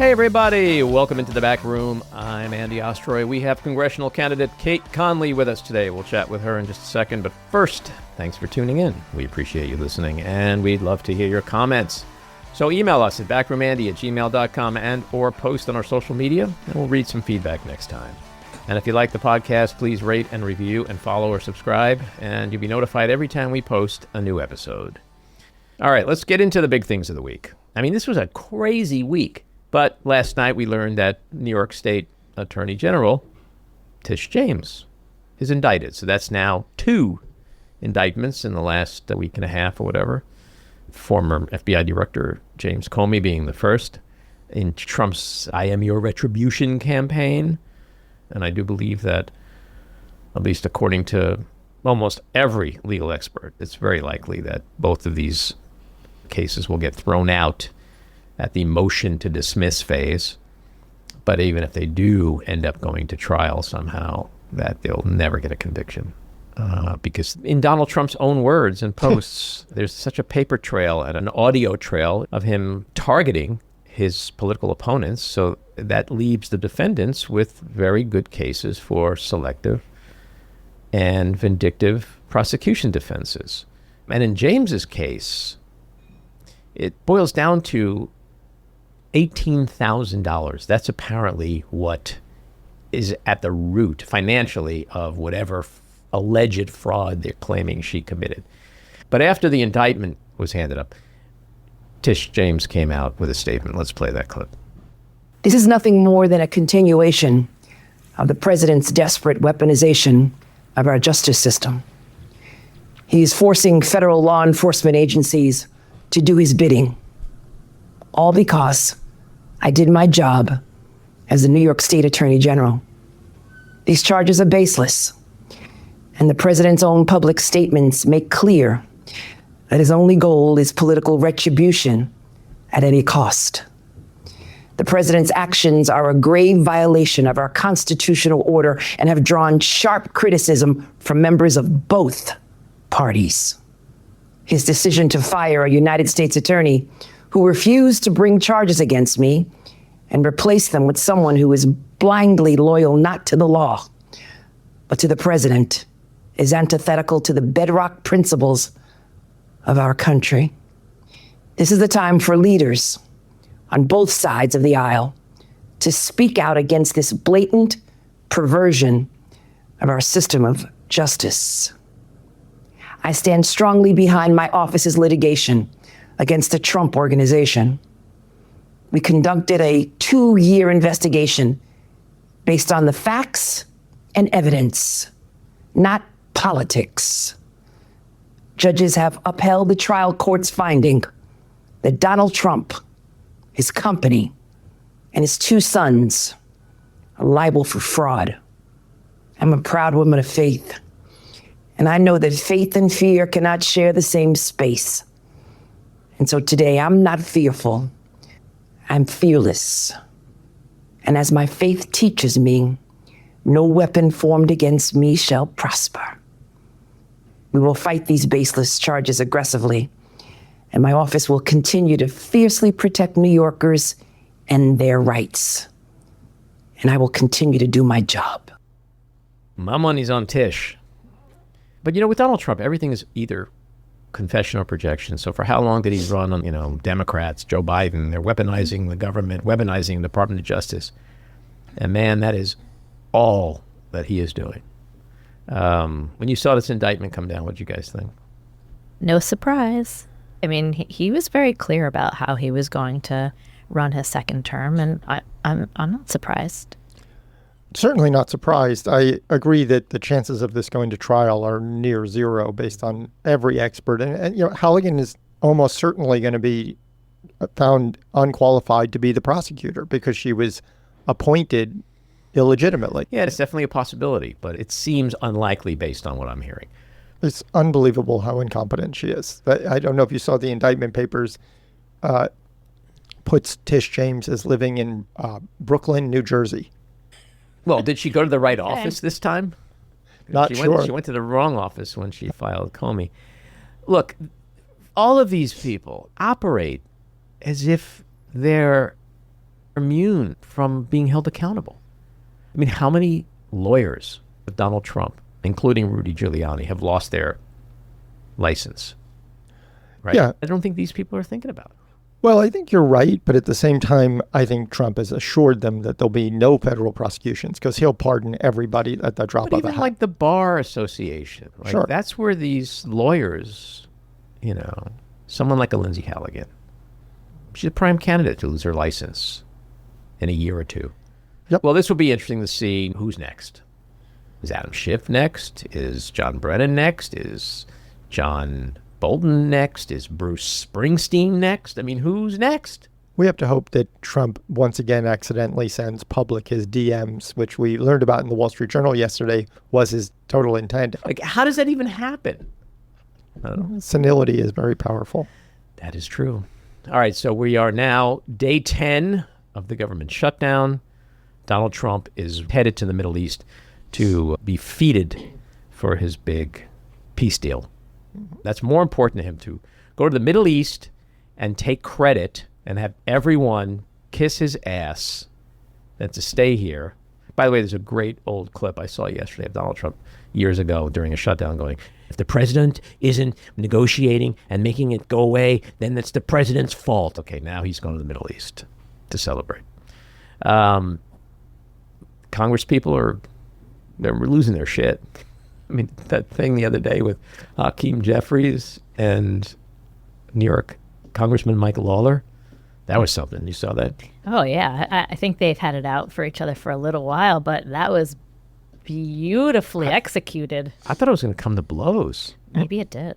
Hey everybody, welcome into the back room. I'm Andy Ostroy. We have Congressional candidate Cait Conley with us today. We'll chat with her in just a second, but first, thanks for tuning in. We appreciate you listening, and we'd love to hear your comments. So email us at backroomandy@gmail.com and or post on our social media, and we'll read some feedback next time. And if you like the podcast, please rate and review and follow or subscribe, and you'll be notified every time we post a new episode. All right, let's get into the big things of the week. I mean, this was a crazy week. But last night we learned that New York State Attorney General Tish James is indicted. So that's now 2 indictments in the last week and a half or whatever. Former FBI Director James Comey being the first in Trump's I Am Your Retribution campaign. And I do believe that, at least according to almost every legal expert, it's very likely that both of these cases will get thrown out at the motion to dismiss phase. But even if they do end up going to trial somehow, that they'll never get a conviction. Because in Donald Trump's own words and posts, there's such a paper trail and an audio trail of him targeting his political opponents. So that leaves the defendants with very good cases for selective and vindictive prosecution defenses. And in James's case, it boils down to $18,000. That's apparently what is at the root financially of whatever alleged fraud they're claiming she committed. But after the indictment was handed up, Tish James came out with a statement. Let's play that clip. This is nothing more than a continuation of the president's desperate weaponization of our justice system. He is forcing federal law enforcement agencies to do his bidding, all because I did my job as the New York State Attorney General. These charges are baseless, and the president's own public statements make clear that his only goal is political retribution at any cost. The president's actions are a grave violation of our constitutional order and have drawn sharp criticism from members of both parties. His decision to fire a United States attorney who refused to bring charges against me and replace them with someone who is blindly loyal not to the law, but to the president, is antithetical to the bedrock principles of our country. This is the time for leaders on both sides of the aisle to speak out against this blatant perversion of our system of justice. I stand strongly behind my office's litigation against the Trump Organization. We conducted a 2-year investigation based on the facts and evidence, not politics. Judges have upheld the trial court's finding that Donald Trump, his company, and his 2 sons are liable for fraud. I'm a proud woman of faith, and I know that faith and fear cannot share the same space. And so today, I'm not fearful. I'm fearless. And as my faith teaches me, no weapon formed against me shall prosper. We will fight these baseless charges aggressively, and my office will continue to fiercely protect New Yorkers and their rights. And I will continue to do my job. My money's on Tish. But, with Donald Trump, everything is either confession or projection. So for how long did he run on, Democrats, Joe Biden? They're weaponizing the government, weaponizing the Department of Justice. And man, that is all that he is doing. When you saw this indictment come down, what did you guys think? No surprise. I mean, he was very clear about how he was going to run his second term, and I'm not surprised. Certainly not surprised. I agree that the chances of this going to trial are near zero based on every expert. And Halligan is almost certainly going to be found unqualified to be the prosecutor because she was appointed illegitimately. Yeah, it's definitely a possibility, but it seems unlikely based on what I'm hearing. It's unbelievable how incompetent she is. I don't know if you saw the indictment papers, puts Tish James as living in Brooklyn, New Jersey. Well, did she go to the right office this time? Not sure. She went to the wrong office when she filed Comey. Look, all of these people operate as if they're immune from being held accountable. I mean, how many lawyers of Donald Trump, including Rudy Giuliani, have lost their license? Right? Yeah. I don't think these people are thinking about it. Well, I think you're right, but at the same time, I think Trump has assured them that there'll be no federal prosecutions because he'll pardon everybody at the drop But of a even hat. like the Bar Association, like Sure. that's where these lawyers, someone like a Lindsay Halligan, she's a prime candidate to lose her license in a year or two. Yep. Well, this will be interesting to see who's next. Is Adam Schiff next? Is John Brennan next? Is John Bolton next? Is Bruce Springsteen next? I mean, who's next? We have to hope that Trump once again accidentally sends public his DMs, which we learned about in the Wall Street Journal yesterday was his total intent. Like, how does that even happen? I don't know. Senility is very powerful. That is true. All right, so we are now day 10 of the government shutdown. Donald Trump is headed to the Middle East to be feted for his big peace deal. That's more important to him, to go to the Middle East and take credit and have everyone kiss his ass than to stay here. By the way, there's a great old clip I saw yesterday of Donald Trump years ago during a shutdown going, if the president isn't negotiating and making it go away, then it's the president's fault. Okay, now he's going to the Middle East to celebrate. Congress people they're losing their shit. I mean, that thing the other day with Hakeem Jeffries and New York Congressman Mike Lawler, that was something. You saw that? Oh, yeah. I think they've had it out for each other for a little while, but that was beautifully executed. I thought it was going to come to blows. Maybe it did.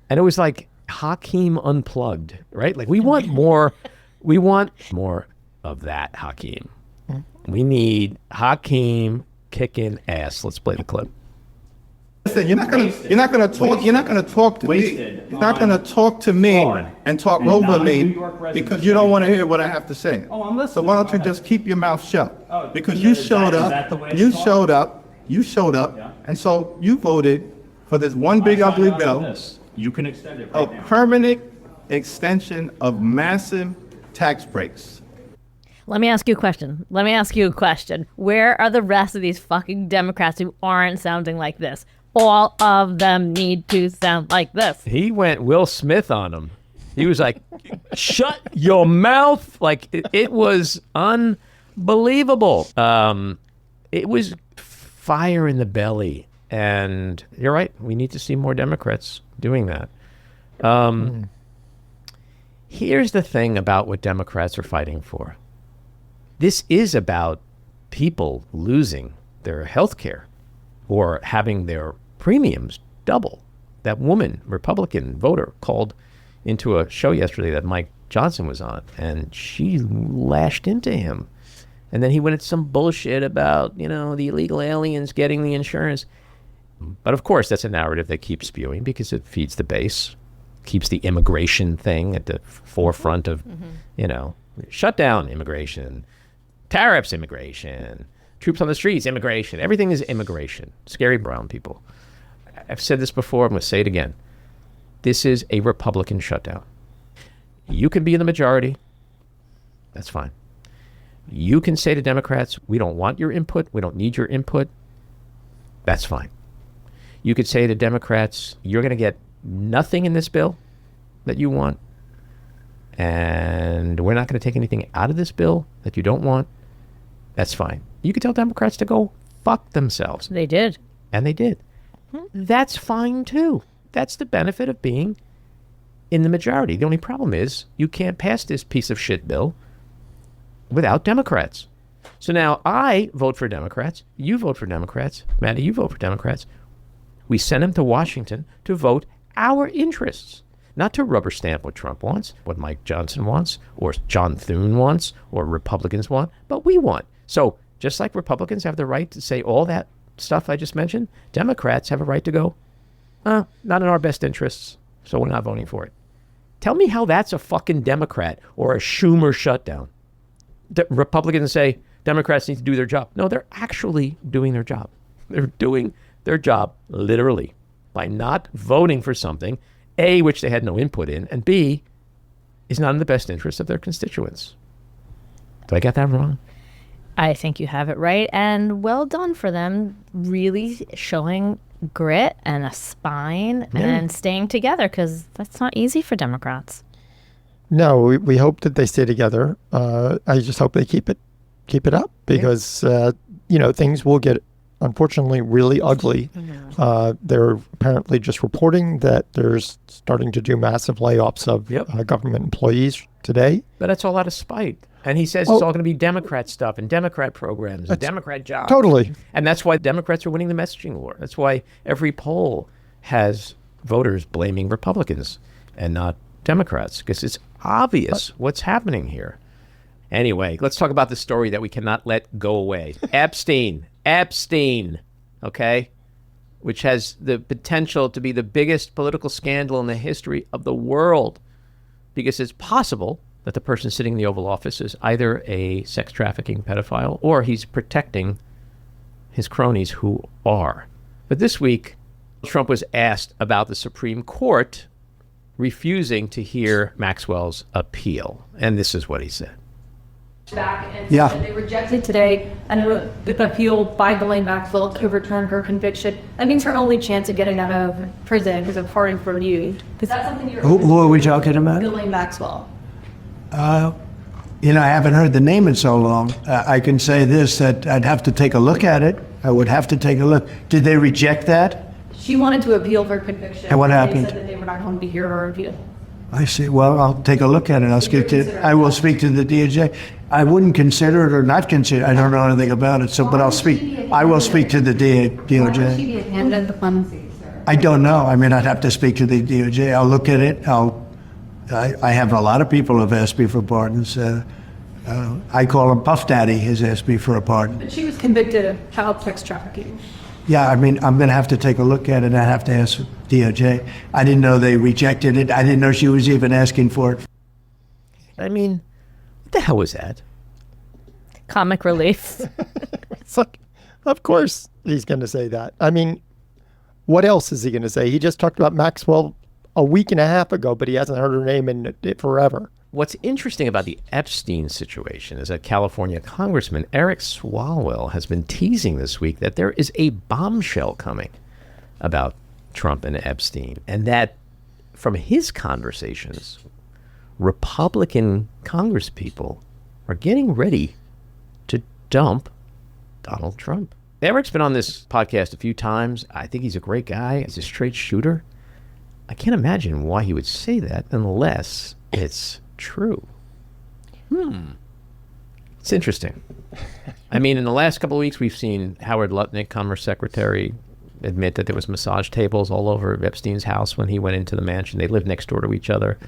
And it was like Hakeem unplugged, right? Like we want more of that, Hakeem. We need Hakeem kicking ass. Let's play the clip. Listen, you're not gonna talk to me. You're not gonna talk to me and talk over me because you don't want to hear what I have to say. Oh, I'm listening. So why don't you just keep your mouth shut? Oh, Because you showed is that the way up, it's you called? showed up, Yeah. and so you voted for this one big I signed ugly on to bill, this. You can extend it a right now. permanent extension of massive tax breaks. Let me ask you a question. Where are the rest of these fucking Democrats who aren't sounding like this? All of them need to sound like this. He went Will Smith on him. He was like, shut your mouth. Like, it was unbelievable. It was fire in the belly. And you're right. We need to see more Democrats doing that. Here's the thing about what Democrats are fighting for. This is about people losing their health care or having their premiums double. That woman, Republican voter, called into a show yesterday that Mike Johnson was on, and she lashed into him. And then he went into some bullshit about, the illegal aliens getting the insurance. But of course, that's a narrative they keep spewing because it feeds the base, keeps the immigration thing at the forefront of, shut down immigration, tariffs immigration, troops on the streets, immigration. Everything is immigration. Scary brown people. I've said this before. I'm going to say it again. This is a Republican shutdown. You can be in the majority. That's fine. You can say to Democrats, we don't want your input. We don't need your input. That's fine. You could say to Democrats, you're going to get nothing in this bill that you want. And we're not going to take anything out of this bill that you don't want. That's fine. You could tell Democrats to go fuck themselves. They did. And they did. That's fine too. That's the benefit of being in the majority. The only problem is you can't pass this piece of shit bill without Democrats. So now I vote for Democrats. You vote for Democrats. Matty, you vote for Democrats. We send them to Washington to vote our interests, not to rubber stamp what Trump wants, what Mike Johnson wants, or John Thune wants, or Republicans want, but we want. So just like Republicans have the right to say all that stuff I just mentioned, Democrats have a right to go, not in our best interests, so we're not voting for it. Tell me how that's a fucking Democrat or a Schumer shutdown. Republicans say Democrats need to do their job. No, they're actually doing their job. They're doing their job literally by not voting for something, A, which they had no input in, and B, is not in the best interest of their constituents. Do I get that wrong? I think you have it right, and well done for them really showing grit and a spine and staying together, because that's not easy for Democrats. No, we hope that they stay together. I just hope they keep it up, because things will get, unfortunately, really ugly. They're apparently just reporting that they're starting to do massive layoffs of government employees today. But that's all out of spite. And he says it's all going to be Democrat stuff and Democrat programs and Democrat jobs. Totally. And that's why Democrats are winning the messaging war. That's why every poll has voters blaming Republicans and not Democrats, because it's obvious what's happening here. Anyway, let's talk about the story that we cannot let go away. Epstein, okay? Which has the potential to be the biggest political scandal in the history of the world, because it's possible that the person sitting in the Oval Office is either a sex trafficking pedophile or he's protecting his cronies who are. But this week, Trump was asked about the Supreme Court refusing to hear Maxwell's appeal. And this is what he said. Back and they rejected today an appeal by Ghislaine Maxwell to overturn her conviction. That means her only chance of getting out of prison is a pardon for you. Is that something you're... Who are we talking about? Ghislaine Maxwell. I haven't heard the name in so long. I can say this, that I'd have to take a look at it. I would have to take a look. Did they reject that? She wanted to appeal her conviction. And what happened? They said that they were not going to hear her appeal. I see. Well, I'll take a look at it. I will speak to the DOJ. I wouldn't consider it or not consider it. I don't know anything about it. So, but I will speak to the DOJ. Why would she be handed the clemency, sir? I don't know. I mean, I'd have to speak to the DOJ. I'll look at it. I have a lot of people who have asked me for pardons. I call him Puff Daddy has asked me for a pardon. But she was convicted of child sex trafficking. Yeah, I mean, I'm going to have to take a look at it. I have to ask DOJ. I didn't know they rejected it. I didn't know she was even asking for it. I mean, what the hell was that? Comic relief. It's like, of course he's going to say that. I mean, what else is he going to say? He just talked about Maxwell a week and a half ago, but he hasn't heard her name in forever. What's interesting about the Epstein situation is that California Congressman Eric Swalwell has been teasing this week that there is a bombshell coming about Trump and Epstein, and that from his conversations, Republican congresspeople are getting ready to dump Donald Trump. Eric's been on this podcast a few times. I think he's a great guy. He's a straight shooter. I can't imagine why he would say that unless it's true. It's interesting. I mean, in the last couple of weeks, we've seen Howard Lutnick, Commerce Secretary, admit that there was massage tables all over Epstein's house when he went into the mansion. They lived next door to each other.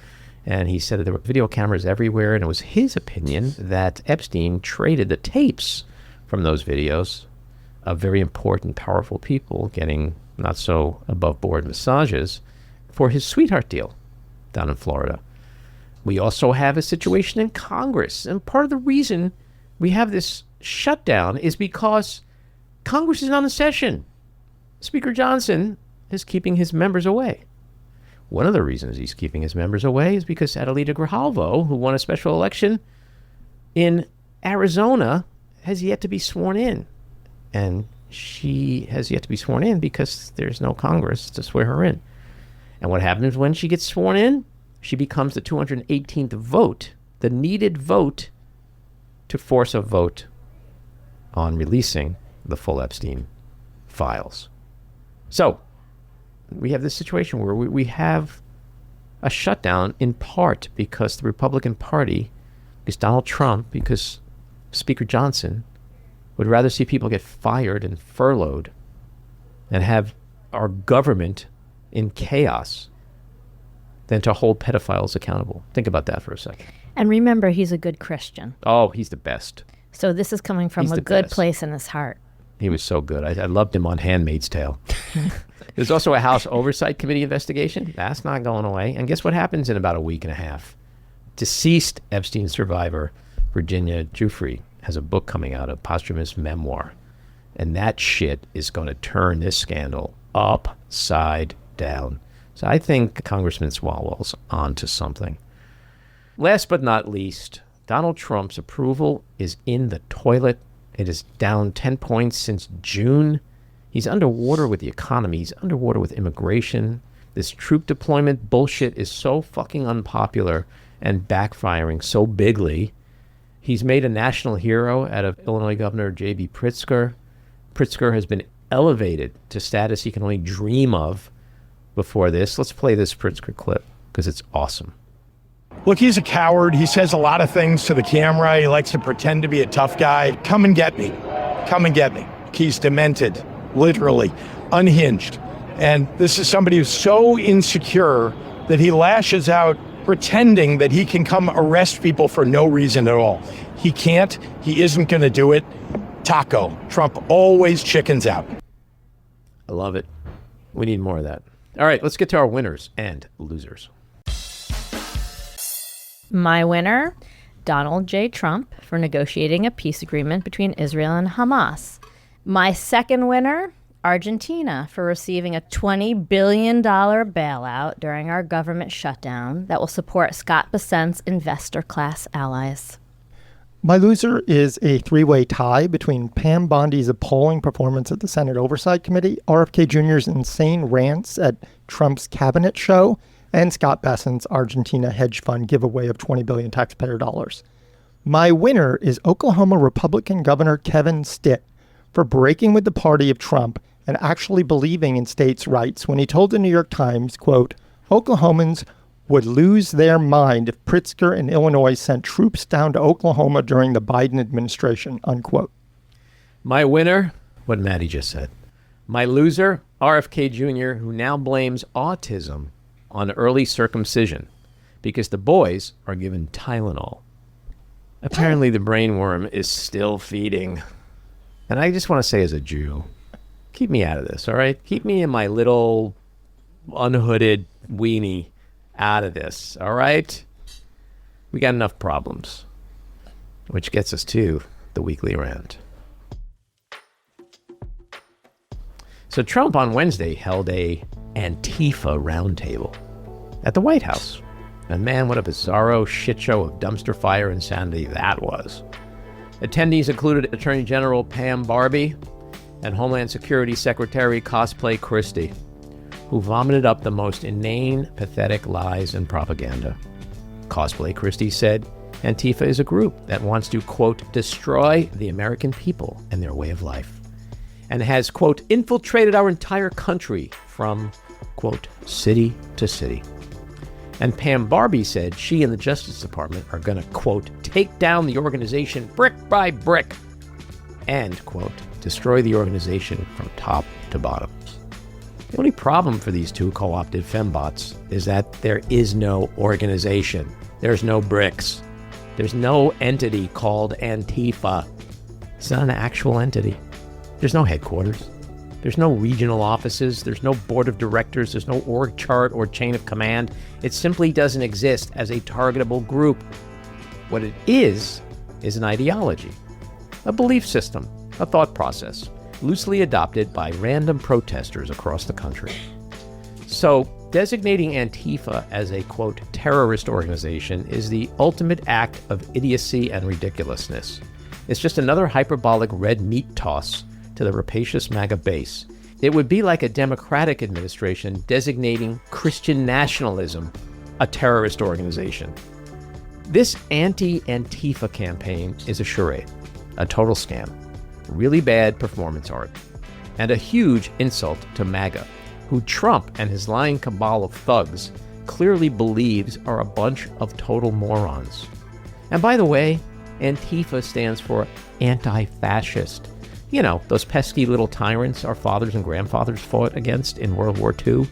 And he said that there were video cameras everywhere. And it was his opinion that Epstein traded the tapes from those videos of very important, powerful people getting not so above board massages for his sweetheart deal down in Florida. We also have a situation in Congress. And part of the reason we have this shutdown is because Congress is not in session. Speaker Johnson is keeping his members away. One of the reasons he's keeping his members away is because Adelita Grijalvo, who won a special election in Arizona, has yet to be sworn in. And she has yet to be sworn in because there's no Congress to swear her in. And what happens when she gets sworn in? She becomes the 218th vote, the needed vote to force a vote on releasing the full Epstein files. So we have this situation where we have a shutdown in part because the Republican Party, because Donald Trump, because Speaker Johnson would rather see people get fired and furloughed and have our government in chaos than to hold pedophiles accountable. Think about that for a second. And remember, he's a good Christian. Oh, he's the best. So this is coming from a good place in his heart. He was so good. I loved him on Handmaid's Tale. There's also a House Oversight Committee investigation. That's not going away. And guess what happens in about a week and a half? Deceased Epstein survivor Virginia Giuffre has a book coming out, a posthumous memoir. And that shit is going to turn this scandal upside down. So I think Congressman Swalwell's on to something. Last but not least, Donald Trump's approval is in the toilet. It is down 10 points since June. He's underwater with the economy. He's underwater with immigration. This troop deployment bullshit is so fucking unpopular and backfiring so bigly. He's made a national hero out of Illinois Governor J.B. Pritzker. Pritzker has been elevated to status he can only dream of before this. Let's play this Pritzker clip because it's awesome. Look, he's a coward. He says a lot of things to the camera. He likes to pretend to be a tough guy. Come and get me. Come and get me. He's demented, literally, unhinged. And this is somebody who's so insecure that he lashes out pretending that he can come arrest people for no reason at all. He can't. He isn't going to do it. Taco. Trump always chickens out. I love it. We need more of that. All right, let's get to our winners and losers. My winner, Donald J. Trump, for negotiating a peace agreement between Israel and Hamas. My second winner, Argentina, for receiving a $20 billion bailout during our government shutdown that will support Scott Bessent's investor class allies. My loser is a three-way tie between Pam Bondi's appalling performance at the Senate Oversight Committee, RFK Jr.'s insane rants at Trump's cabinet show, and Scott Bessent's Argentina hedge fund giveaway of $20 billion taxpayer dollars. My winner is Oklahoma Republican Governor Kevin Stitt for breaking with the party of Trump and actually believing in states' rights when he told the New York Times, quote, Oklahomans would lose their mind if Pritzker and Illinois sent troops down to Oklahoma during the Biden administration, unquote. My winner, what Matty just said. My loser, RFK Jr., who now blames autism on early circumcision because the boys are given Tylenol. Apparently the brainworm is still feeding. And I just want to say as a Jew, keep me out of this, all right? Keep me in my little unhooded weenie out of this, all right? We got enough problems, which gets us to the weekly rant. So Trump on Wednesday held a Antifa roundtable at the White House. And man, what a bizarro shit show of dumpster fire insanity that was. Attendees included Attorney General Pam Barbie and Homeland Security Secretary Cosplay Christie, who vomited up the most inane, pathetic lies and propaganda. Cosplay Christie said Antifa is a group that wants to, quote, destroy the American people and their way of life, and has, quote, infiltrated our entire country from, quote, city to city. And Pam Barbie said she and the Justice Department are going to, quote, take down the organization brick by brick and, quote, destroy the organization from top to bottom. The only problem for these two co-opted fembots is that there is no organization. There's no bricks. There's no entity called Antifa. It's not an actual entity. There's no headquarters. There's no regional offices. There's no board of directors. There's no org chart or chain of command. It simply doesn't exist as a targetable group. What it is an ideology, a belief system, a thought process, loosely adopted by random protesters across the country. So, designating Antifa as a, quote, terrorist organization is the ultimate act of idiocy and ridiculousness. It's just another hyperbolic red meat toss to the rapacious MAGA base. It would be like a Democratic administration designating Christian nationalism a terrorist organization. This anti-Antifa campaign is a charade, a total scam, really bad performance art, and a huge insult to MAGA, who Trump and his lying cabal of thugs clearly believes are a bunch of total morons. And by the way, Antifa stands for anti-fascist. You know, those pesky little tyrants our fathers and grandfathers fought against in World War II.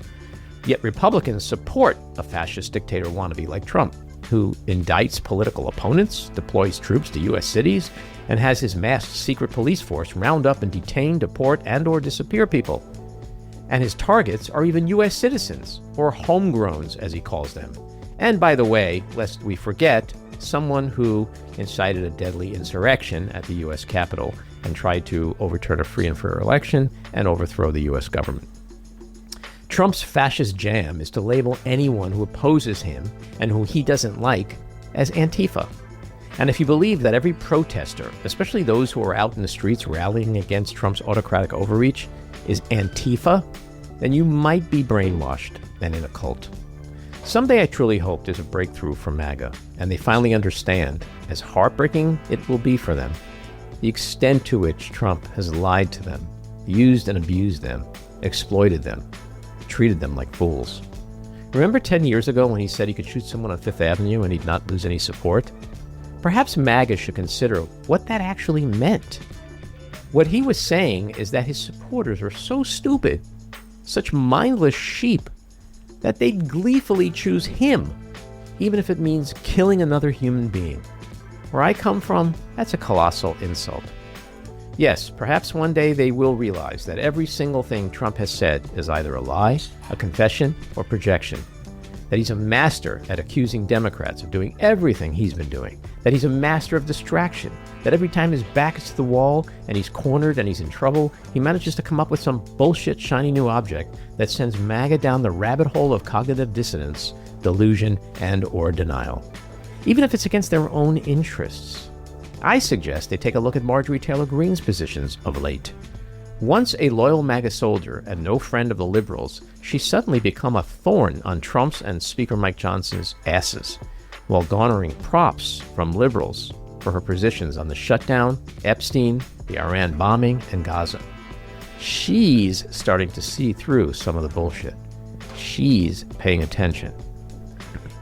Yet Republicans support a fascist dictator wannabe like Trump, who indicts political opponents, deploys troops to U.S. cities, and has his masked secret police force round up and detain, deport, and or disappear people. And his targets are even U.S. citizens, or homegrowns, as he calls them. And by the way, lest we forget, someone who incited a deadly insurrection at the U.S. Capitol and tried to overturn a free and fair election and overthrow the U.S. government. Trump's fascist jam is to label anyone who opposes him and who he doesn't like as Antifa. And if you believe that every protester, especially those who are out in the streets rallying against Trump's autocratic overreach, is Antifa, then you might be brainwashed and in a cult. Someday I truly hope there's a breakthrough for MAGA, and they finally understand, as heartbreaking it will be for them, the extent to which Trump has lied to them, used and abused them, exploited them, treated them like fools. Remember 10 years ago when he said he could shoot someone on Fifth Avenue and he'd not lose any support? Perhaps MAGA should consider what that actually meant. What he was saying is that his supporters are so stupid, such mindless sheep, that they'd gleefully choose him, even if it means killing another human being. Where I come from, that's a colossal insult. Yes, perhaps one day they will realize that every single thing Trump has said is either a lie, a confession, or projection. That he's a master at accusing Democrats of doing everything he's been doing. That he's a master of distraction. That every time his back is to the wall and he's cornered and he's in trouble, he manages to come up with some bullshit shiny new object that sends MAGA down the rabbit hole of cognitive dissonance, delusion, and or denial. Even if it's against their own interests. I suggest they take a look at Marjorie Taylor Greene's positions of late. Once a loyal MAGA soldier and no friend of the liberals, she's suddenly become a thorn on Trump's and Speaker Mike Johnson's asses, while garnering props from liberals for her positions on the shutdown, Epstein, the Iran bombing, and Gaza. She's starting to see through some of the bullshit. She's paying attention.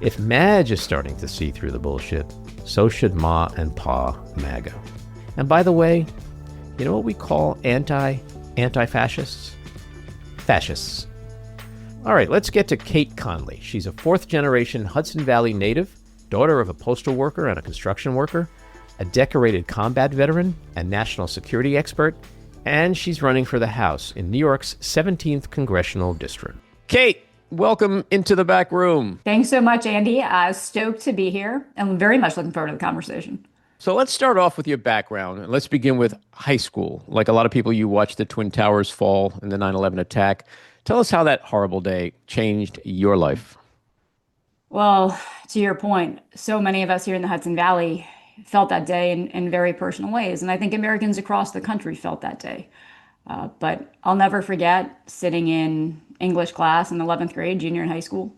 If Madge is starting to see through the bullshit, so should Ma and Pa MAGA. And by the way, you know what we call anti-fascists? Fascists. All right, let's get to Cait Conley. She's a fourth-generation Hudson Valley native, daughter of a postal worker and a construction worker, a decorated combat veteran and national security expert, and she's running for the House in New York's 17th Congressional District. Cait, welcome into the back room. Thanks so much, Andy. Stoked to be here. I'm very much looking forward to the conversation. So let's start off with your background. Let's begin with high school. Like a lot of people, you watched the Twin Towers fall and the 9/11 attack. Tell us how that horrible day changed your life. Well, to your point, so many of us here in the Hudson Valley felt that day in very personal ways. And I think Americans across the country felt that day. But I'll never forget sitting in English class in 11th grade, junior in high school,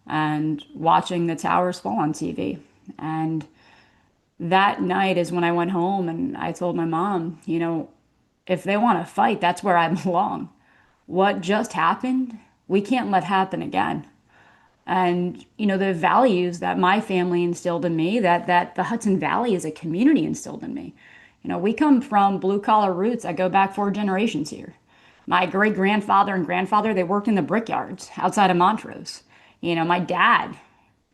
and watching the towers fall on TV. And that night is when I went home and I told my mom, if they want to fight, that's where I belong. What just happened, we can't let happen again. And, the values that my family instilled in me, that the Hudson Valley as a community instilled in me. We come from blue collar roots that go back 4 generations here. My great grandfather and grandfather, they worked in the brickyards outside of Montrose. My dad,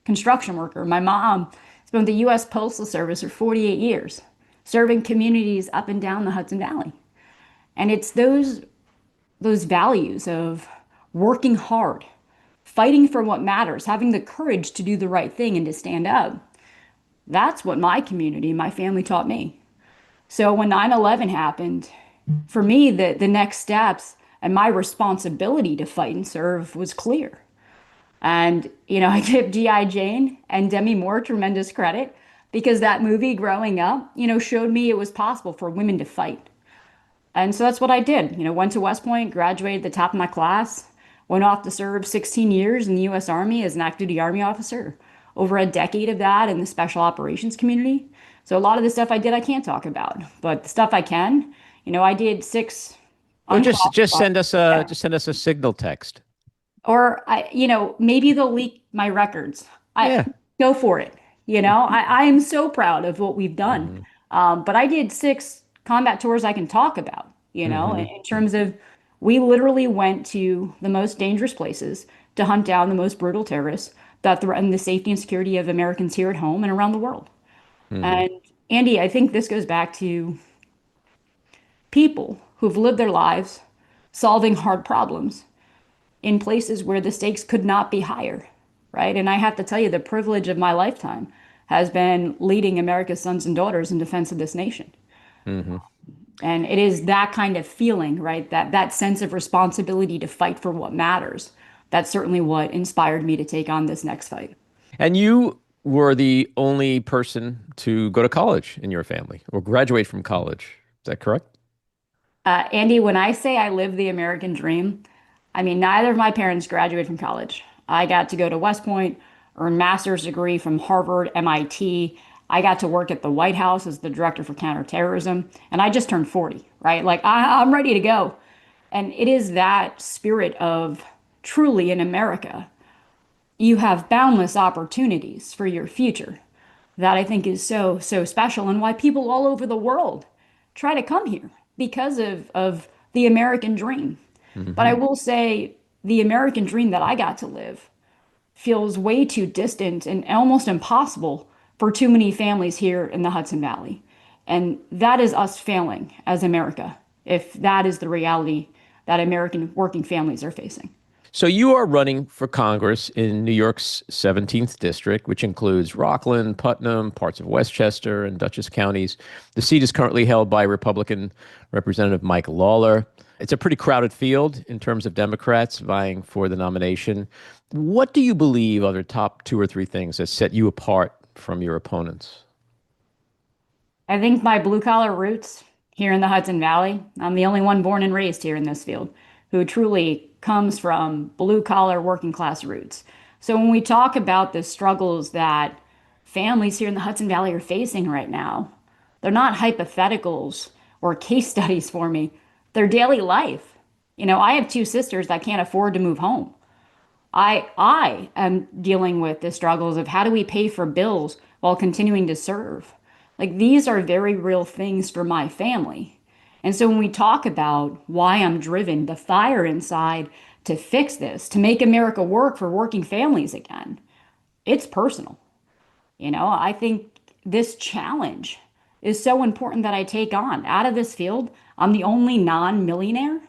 construction worker. My mom has been with the U.S. Postal Service for 48 years, serving communities up and down the Hudson Valley. And it's those values of working hard, fighting for what matters, having the courage to do the right thing and to stand up. That's what my community, my family taught me. So when 9/11 happened, for me, the next steps and my responsibility to fight and serve was clear. And, I give G.I. Jane and Demi Moore tremendous credit because that movie growing up, showed me it was possible for women to fight. And so that's what I did. Went to West Point, graduated at the top of my class, went off to serve 16 years in the U.S. Army as an active duty Army officer, over a decade of that in the special operations community. So a lot of the stuff I did, I can't talk about, but the stuff I can, I did 6. Well, just send us a signal text. Or maybe they'll leak my records. Go for it. I am so proud of what we've done. But I did 6 combat tours I can talk about, in terms of we literally went to the most dangerous places to hunt down the most brutal terrorists that threaten the safety and security of Americans here at home and around the world. And Andy, I think this goes back to people who've lived their lives solving hard problems in places where the stakes could not be higher, right? And I have to tell you, the privilege of my lifetime has been leading America's sons and daughters in defense of this nation. And it is that kind of feeling, right? That sense of responsibility to fight for what matters. That's certainly what inspired me to take on this next fight. And you were the only person to go to college in your family or graduate from college. Is that correct? Andy, when I say I live the American dream, I mean, neither of my parents graduated from college. I got to go to West Point, earn a master's degree from Harvard, MIT. I got to work at the White House as the director for counterterrorism, and I just turned 40, right? Like, I'm ready to go. And it is that spirit of truly in America, you have boundless opportunities for your future that I think is so, so special, and why people all over the world try to come here because of the American dream. But I will say the American dream that I got to live feels way too distant and almost impossible for too many families here in the Hudson Valley. And that is us failing as America, if that is the reality that American working families are facing. So you are running for Congress in New York's 17th district, which includes Rockland, Putnam, parts of Westchester, and Dutchess counties. The seat is currently held by Republican Representative Mike Lawler. It's a pretty crowded field in terms of Democrats vying for the nomination. What do you believe are the top 2 or 3 things that set you apart from your opponents? I think my blue collar roots here in the Hudson Valley, I'm the only one born and raised here in this field who truly comes from blue collar working class roots. So when we talk about the struggles that families here in the Hudson Valley are facing right now, they're not hypotheticals or case studies for me. They're daily life. You know, I have 2 sisters that can't afford to move home. I am dealing with the struggles of how do we pay for bills while continuing to serve? Like, these are very real things for my family. And so when we talk about why I'm driven, the fire inside to fix this, to make America work for working families again, it's personal. You know, I think this challenge is so important that I take on. Out of this field, I'm the only non-millionaire.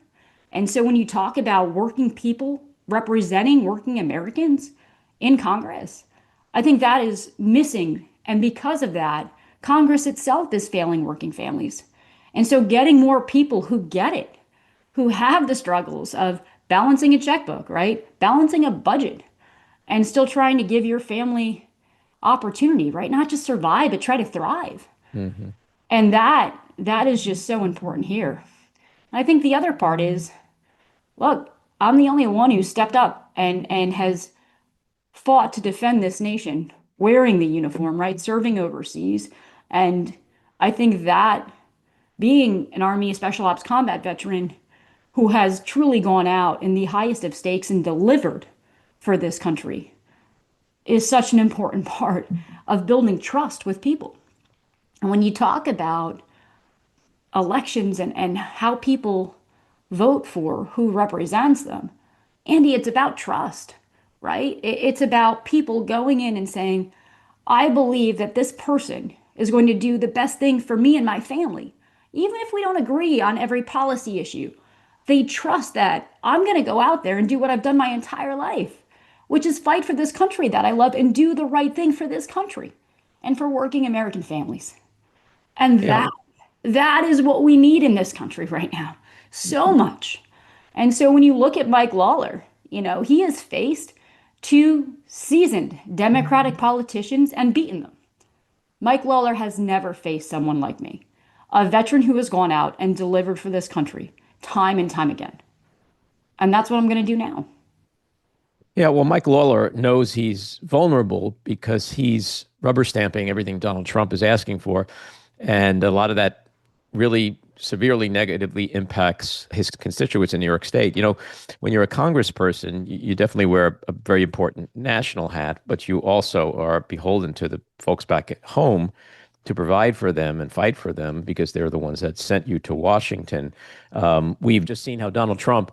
And so when you talk about working people representing working Americans in Congress, I think that is missing. And because of that, Congress itself is failing working families. And so getting more people who get it, who have the struggles of balancing a checkbook, right? Balancing a budget, and still trying to give your family opportunity, right? Not just survive, but try to thrive. And that is just so important here. I think the other part is, look, I'm the only one who stepped up and has fought to defend this nation, wearing the uniform, right? Serving overseas. And I think that being an Army Special Ops combat veteran who has truly gone out in the highest of stakes and delivered for this country is such an important part of building trust with people. And when you talk about elections and how people vote for who represents them, Andy, it's about trust, right? It's about people going in and saying, I believe that this person is going to do the best thing for me and my family. Even if we don't agree on every policy issue, they trust that I'm going to go out there and do what I've done my entire life, which is fight for this country that I love and do the right thing for this country and for working American families. And that is what we need in this country right now. So much. And so when you look at Mike Lawler, you know, he has faced 2 seasoned Democratic politicians and beaten them. Mike Lawler has never faced someone like me, a veteran who has gone out and delivered for this country time and time again. And that's what I'm going to do now. Yeah, well, Mike Lawler knows he's vulnerable because he's rubber stamping everything Donald Trump is asking for. And a lot of that really severely negatively impacts his constituents in New York State. You know, when you're a congressperson, you definitely wear a very important national hat, but you also are beholden to the folks back at home to provide for them and fight for them because they're the ones that sent you to Washington. We've just seen how Donald Trump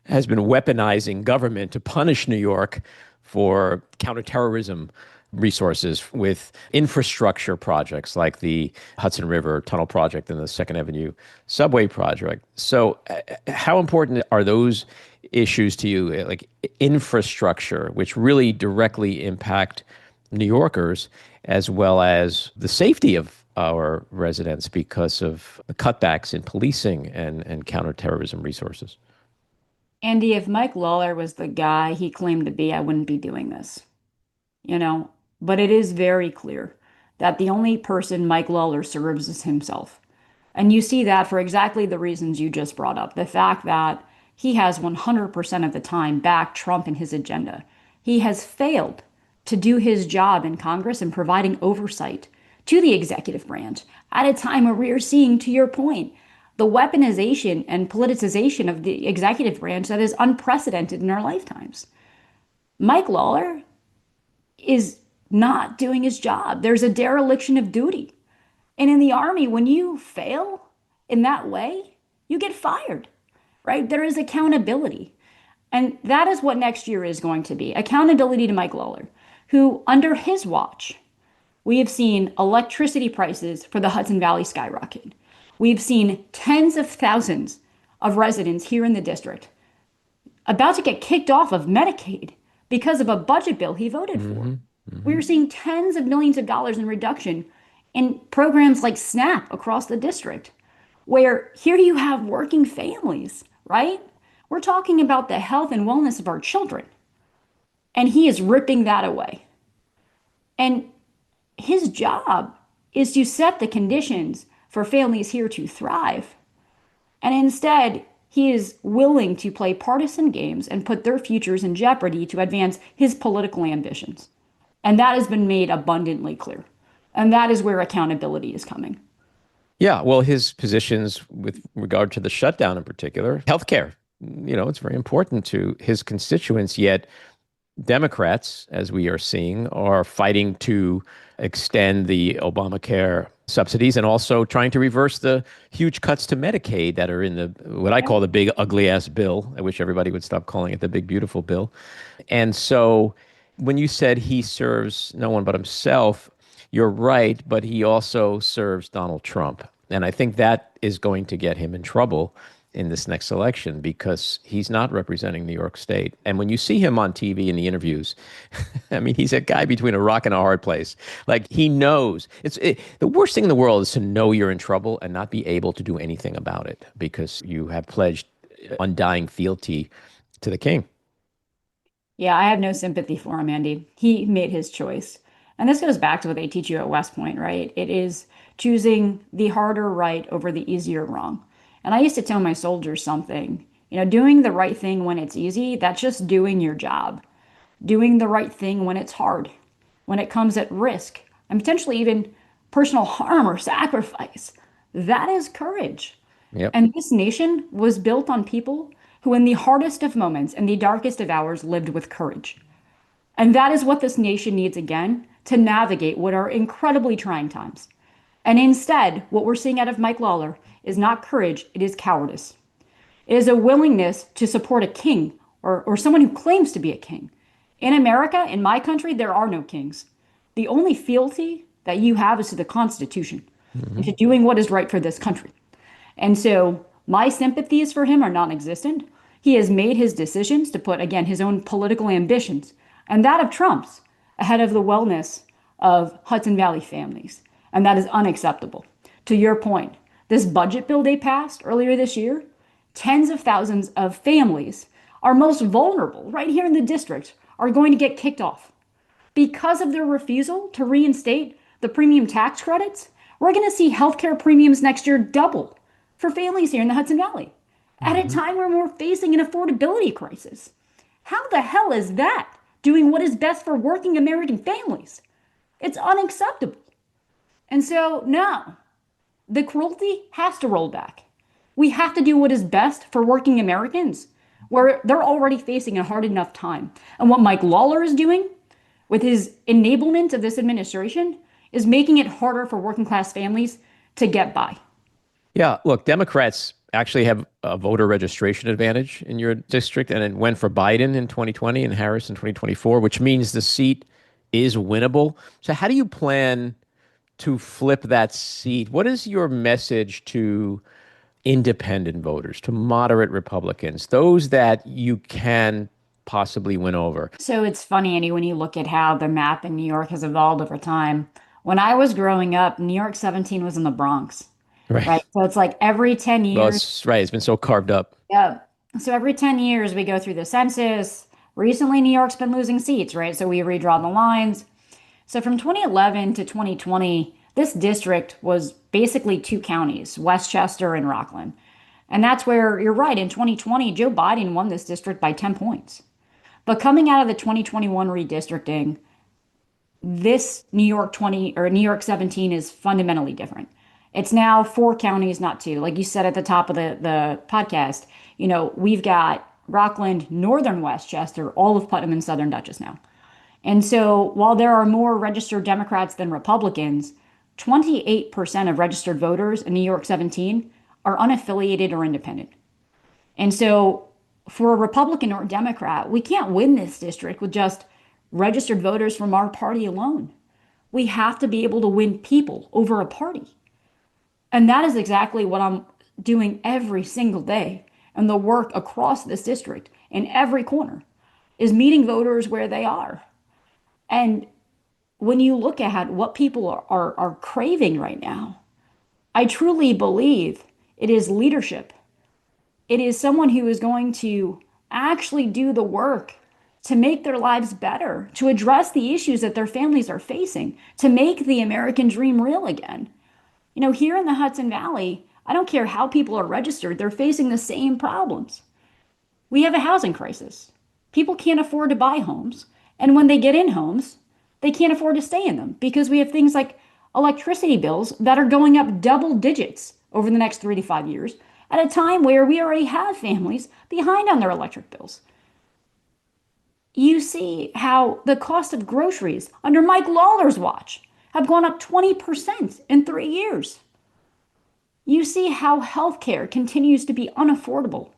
has been weaponizing government to punish New York for counterterrorism resources with infrastructure projects like the Hudson River Tunnel Project and the Second Avenue Subway Project. So how important are those issues to you, like infrastructure, which really directly impact New Yorkers, as well as the safety of our residents because of the cutbacks in policing and counterterrorism resources? Andy, if Mike Lawler was the guy he claimed to be, I wouldn't be doing this. You know, but it is very clear that the only person Mike Lawler serves is himself. And you see that for exactly the reasons you just brought up. The fact that he has 100% of the time backed Trump and his agenda. He has failed to do his job in Congress in providing oversight to the executive branch at a time where we are seeing, to your point, the weaponization and politicization of the executive branch that is unprecedented in our lifetimes. Mike Lawler is not doing his job. There's a dereliction of duty. And in the Army, when you fail in that way, you get fired, right? There is accountability. And that is what next year is going to be. Accountability to Mike Lawler, who under his watch, we have seen electricity prices for the Hudson Valley skyrocket. We've seen tens of thousands of residents here in the district about to get kicked off of Medicaid because of a budget bill he voted for. We're seeing tens of millions of dollars in reduction in programs like SNAP across the district, where here you have working families, right? We're talking about the health and wellness of our children, and he is ripping that away. And his job is to set the conditions for families here to thrive. And instead, he is willing to play partisan games and put their futures in jeopardy to advance his political ambitions. And that has been made abundantly clear. And that is where accountability is coming. Yeah, well, his positions with regard to the shutdown in particular, healthcare, it's very important to his constituents, yet Democrats, as we are seeing, are fighting to extend the Obamacare subsidies and also trying to reverse the huge cuts to Medicaid that are in what I call the big ugly ass bill. I wish everybody would stop calling it the big beautiful bill. And so when you said he serves no one but himself, you're right, but he also serves Donald Trump. And I think that is going to get him in trouble in this next election because he's not representing New York State. And when you see him on TV in the interviews, I mean, he's a guy between a rock and a hard place. Like, he knows. The worst thing in the world is to know you're in trouble and not be able to do anything about it because you have pledged undying fealty to the king. Yeah, I have no sympathy for him, Andy. He made his choice. And this goes back to what they teach you at West Point, right? It is choosing the harder right over the easier wrong. And I used to tell my soldiers something, doing the right thing when it's easy, that's just doing your job. Doing the right thing when it's hard, when it comes at risk, and potentially even personal harm or sacrifice, that is courage. Yep. And this nation was built on people who in the hardest of moments and the darkest of hours lived with courage. And that is what this nation needs again to navigate what are incredibly trying times. And instead, what we're seeing out of Mike Lawler is not courage, it is cowardice. It is a willingness to support a king or someone who claims to be a king. In America, in my country, there are no kings. The only fealty that you have is to the Constitution and to doing what is right for this country. And so my sympathies for him are non-existent. He has made his decisions to put, again, his own political ambitions and that of Trump's ahead of the wellness of Hudson Valley families. And that is unacceptable. To your point, this budget bill they passed earlier this year, tens of thousands of families, our most vulnerable right here in the district, are going to get kicked off. Because of their refusal to reinstate the premium tax credits, we're going to see healthcare premiums next year double for families here in the Hudson Valley at a time when we're facing an affordability crisis. How the hell is that doing what is best for working American families? It's unacceptable. And so, no, the cruelty has to roll back. We have to do what is best for working Americans, where they're already facing a hard enough time. And what Mike Lawler is doing with his enablement of this administration is making it harder for working class families to get by. Yeah, look, Democrats actually have a voter registration advantage in your district, and it went for Biden in 2020 and Harris in 2024, which means the seat is winnable. So how do you plan to flip that seat? What is your message to independent voters, to moderate Republicans, those that you can possibly win over? So it's funny, Andy, when you look at how the map in New York has evolved over time. When I was growing up, New York 17 was in the Bronx. Right. So it's like every 10 years. Well, it's right. It's been so carved up. Yeah. So every 10 years we go through the census. Recently, New York's been losing seats, right? So we redraw the lines. So from 2011 to 2020, this district was basically two counties, Westchester and Rockland. And that's where you're right. In 2020, Joe Biden won this district by 10 points. But coming out of the 2021 redistricting, this New York 20 or New York 17 is fundamentally different. It's now four counties, not two. Like you said at the top of the podcast, we've got Rockland, Northern Westchester, all of Putnam and Southern Dutchess now. And so while there are more registered Democrats than Republicans, 28% of registered voters in New York 17 are unaffiliated or independent. And so for a Republican or Democrat, we can't win this district with just registered voters from our party alone. We have to be able to win people over a party. And that is exactly what I'm doing every single day. And the work across this district in every corner is meeting voters where they are. And when you look at what people are craving right now, I truly believe it is leadership. It is someone who is going to actually do the work to make their lives better, to address the issues that their families are facing, to make the American dream real again. Here in the Hudson Valley, I don't care how people are registered, they're facing the same problems. We have a housing crisis. People can't afford to buy homes. And when they get in homes, they can't afford to stay in them because we have things like electricity bills that are going up double digits over the next 3 to 5 years at a time where we already have families behind on their electric bills. You see how the cost of groceries under Mike Lawler's watch have gone up 20% in 3 years. You see how healthcare continues to be unaffordable,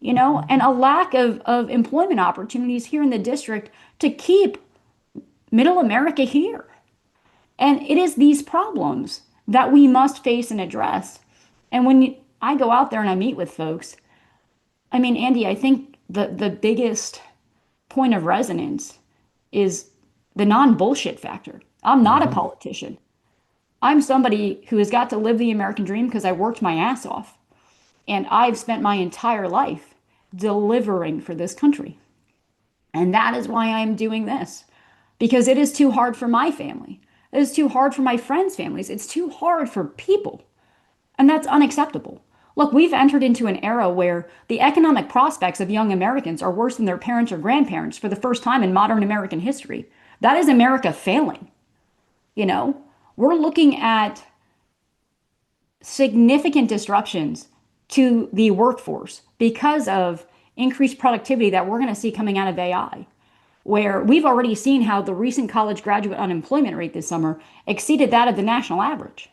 and a lack of employment opportunities here in the district to keep middle America here. And it is these problems that we must face and address. And when I go out there and I meet with folks, Andy, I think the biggest point of resonance is the non-bullshit factor. I'm not a politician. I'm somebody who has got to live the American dream because I worked my ass off. And I've spent my entire life delivering for this country. And that is why I'm doing this. Because it is too hard for my family. It is too hard for my friends' families. It's too hard for people. And that's unacceptable. Look, we've entered into an era where the economic prospects of young Americans are worse than their parents or grandparents for the first time in modern American history. That is America failing. We're looking at significant disruptions to the workforce because of increased productivity that we're going to see coming out of AI, where we've already seen how the recent college graduate unemployment rate this summer exceeded that of the national average.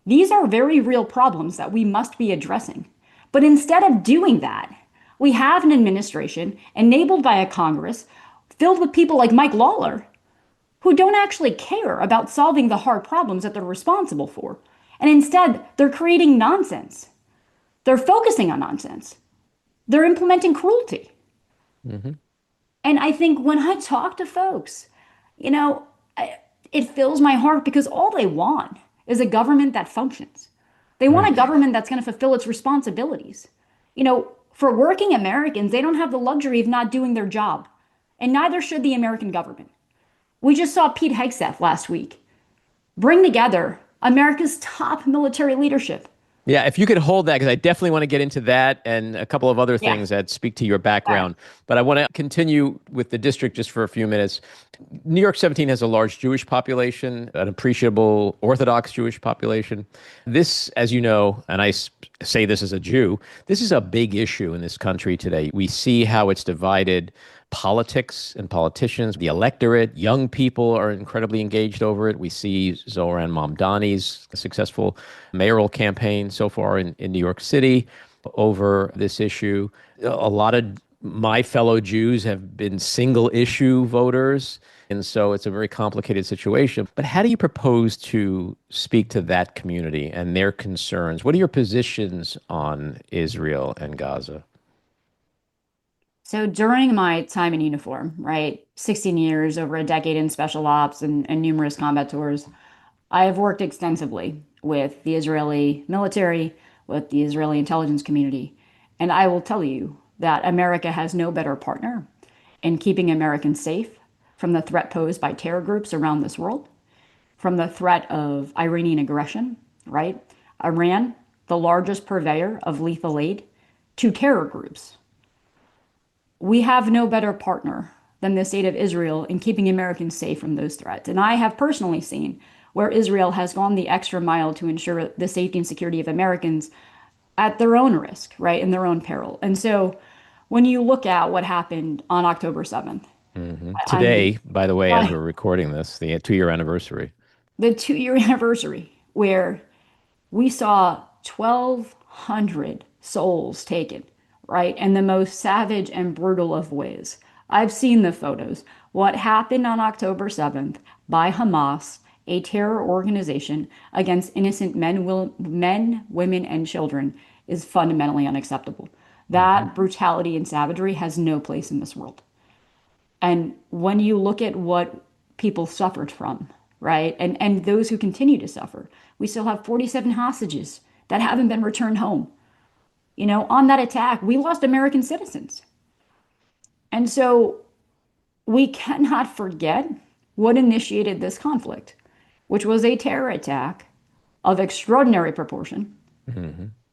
These are very real problems that we must be addressing. But instead of doing that, we have an administration enabled by a Congress filled with people like Mike Lawler who don't actually care about solving the hard problems that they're responsible for. And instead, they're creating nonsense. They're focusing on nonsense. They're implementing cruelty. Mm-hmm. And I think when I talk to folks, it fills my heart because all they want is a government that functions. They want a government that's going to fulfill its responsibilities. For working Americans, they don't have the luxury of not doing their job. And neither should the American government. We just saw Pete Hegseth last week bring together America's top military leadership. Yeah, if you could hold that, because I definitely want to get into that and a couple of other things that speak to your background. But I want to continue with the district just for a few minutes. New York 17 has a large Jewish population, an appreciable Orthodox Jewish population. This, as you know, and I say this as a Jew, this is a big issue in this country today. We see how it's divided politics and politicians, the electorate, young people are incredibly engaged over it. We see Zohran Mamdani's successful mayoral campaign so far in New York City over this issue. A lot of my fellow Jews have been single issue voters. And so it's a very complicated situation. But how do you propose to speak to that community and their concerns? What are your positions on Israel and Gaza? So during my time in uniform, 16 years, over a decade in special ops and numerous combat tours, I have worked extensively with the Israeli military, with the Israeli intelligence community. And I will tell you that America has no better partner in keeping Americans safe from the threat posed by terror groups around this world, from the threat of Iranian aggression, right? Iran, the largest purveyor of lethal aid to terror groups. We have no better partner than the state of Israel in keeping Americans safe from those threats. And I have personally seen where Israel has gone the extra mile to ensure the safety and security of Americans at their own risk, right, in their own peril. And so when you look at what happened on October 7th, Today, by the way, as we're recording this, the 2-year anniversary. The 2-year anniversary, where we saw 1,200 souls taken, right, in the most savage and brutal of ways. I've seen the photos. What happened on October 7th by Hamas, a terror organization against innocent men, women, and children, is fundamentally unacceptable. That brutality and savagery has no place in this world. And when you look at what people suffered from, right, and those who continue to suffer, we still have 47 hostages that haven't been returned home. You know, on that attack, we lost American citizens. And so we cannot forget what initiated this conflict, which was a terror attack of extraordinary proportion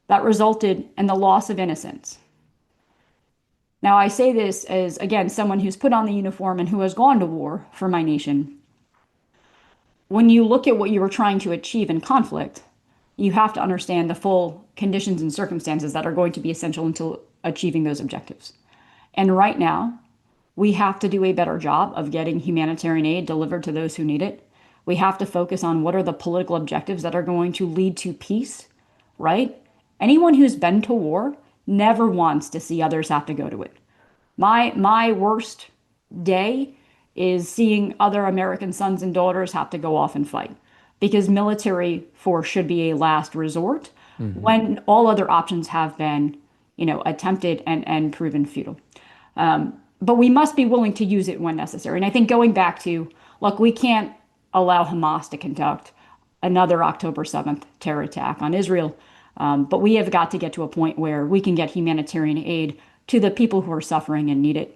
that resulted in the loss of innocence. Now, I say this as, again, someone who's put on the uniform and who has gone to war for my nation. When you look at what you were trying to achieve in conflict, you have to understand the full conditions and circumstances that are going to be essential until achieving those objectives. And right now, we have to do a better job of getting humanitarian aid delivered to those who need it. We have to focus on what are the political objectives that are going to lead to peace, right? Anyone who's been to war never wants to see others have to go to it. My worst day is seeing other American sons and daughters have to go off and fight, because military force should be a last resort when all other options have been, attempted and proven futile. But we must be willing to use it when necessary. And I think going back to, look, we can't allow Hamas to conduct another October 7th terror attack on Israel. But we have got to get to a point where we can get humanitarian aid to the people who are suffering and need it.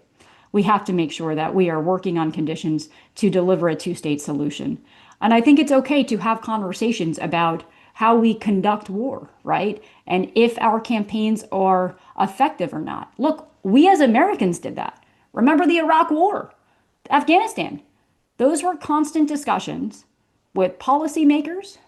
We have to make sure that we are working on conditions to deliver a two-state solution. And I think it's okay to have conversations about how we conduct war, right? And if our campaigns are effective or not. Look, we as Americans did that. Remember the Iraq War, Afghanistan. Those were constant discussions with policymakers,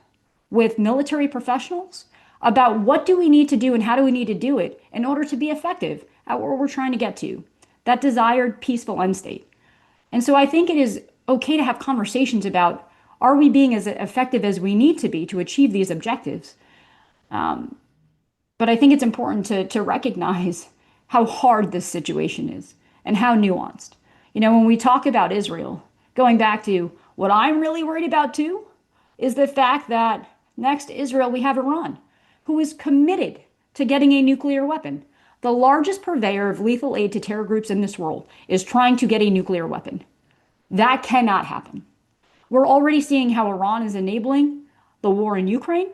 with military professionals, about what do we need to do and how do we need to do it in order to be effective at where we're trying to get to, that desired peaceful end state. And so I think it is okay to have conversations about, are we being as effective as we need to be to achieve these objectives? But I think it's important to recognize how hard this situation is and how nuanced. When we talk about Israel, going back to what I'm really worried about too, is the fact that next to Israel, we have Iran, who is committed to getting a nuclear weapon. The largest purveyor of lethal aid to terror groups in this world is trying to get a nuclear weapon. That cannot happen. We're already seeing how Iran is enabling the war in Ukraine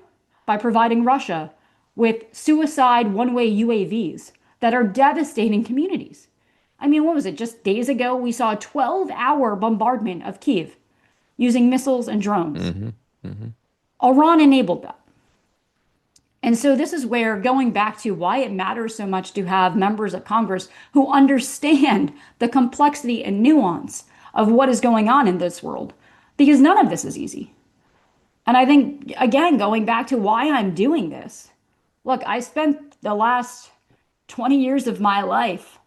by providing Russia with suicide one-way UAVs that are devastating communities. I mean, what was it? Just days ago, we saw a 12-hour bombardment of Kyiv using missiles and drones. Iran enabled that. And so this is where, going back to why it matters so much to have members of Congress who understand the complexity and nuance of what is going on in this world, because none of this is easy. And I think, again, going back to why I'm doing this, look, I spent the last 20 years of my life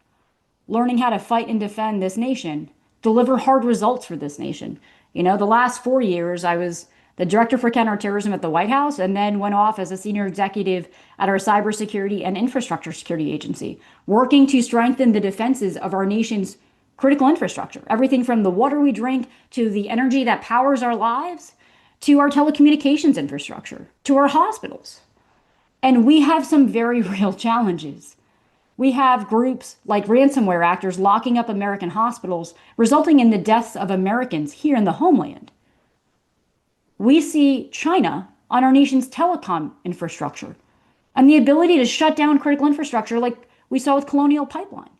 learning how to fight and defend this nation, deliver hard results for this nation. The last 4 years, I was the director for counterterrorism at the White House, and then went off as a senior executive at our cybersecurity and infrastructure security agency, working to strengthen the defenses of our nation's critical infrastructure. Everything from the water we drink, to the energy that powers our lives, to our telecommunications infrastructure, to our hospitals. And we have some very real challenges. We have groups like ransomware actors locking up American hospitals, resulting in the deaths of Americans here in the homeland. We see China on our nation's telecom infrastructure and the ability to shut down critical infrastructure like we saw with Colonial Pipeline.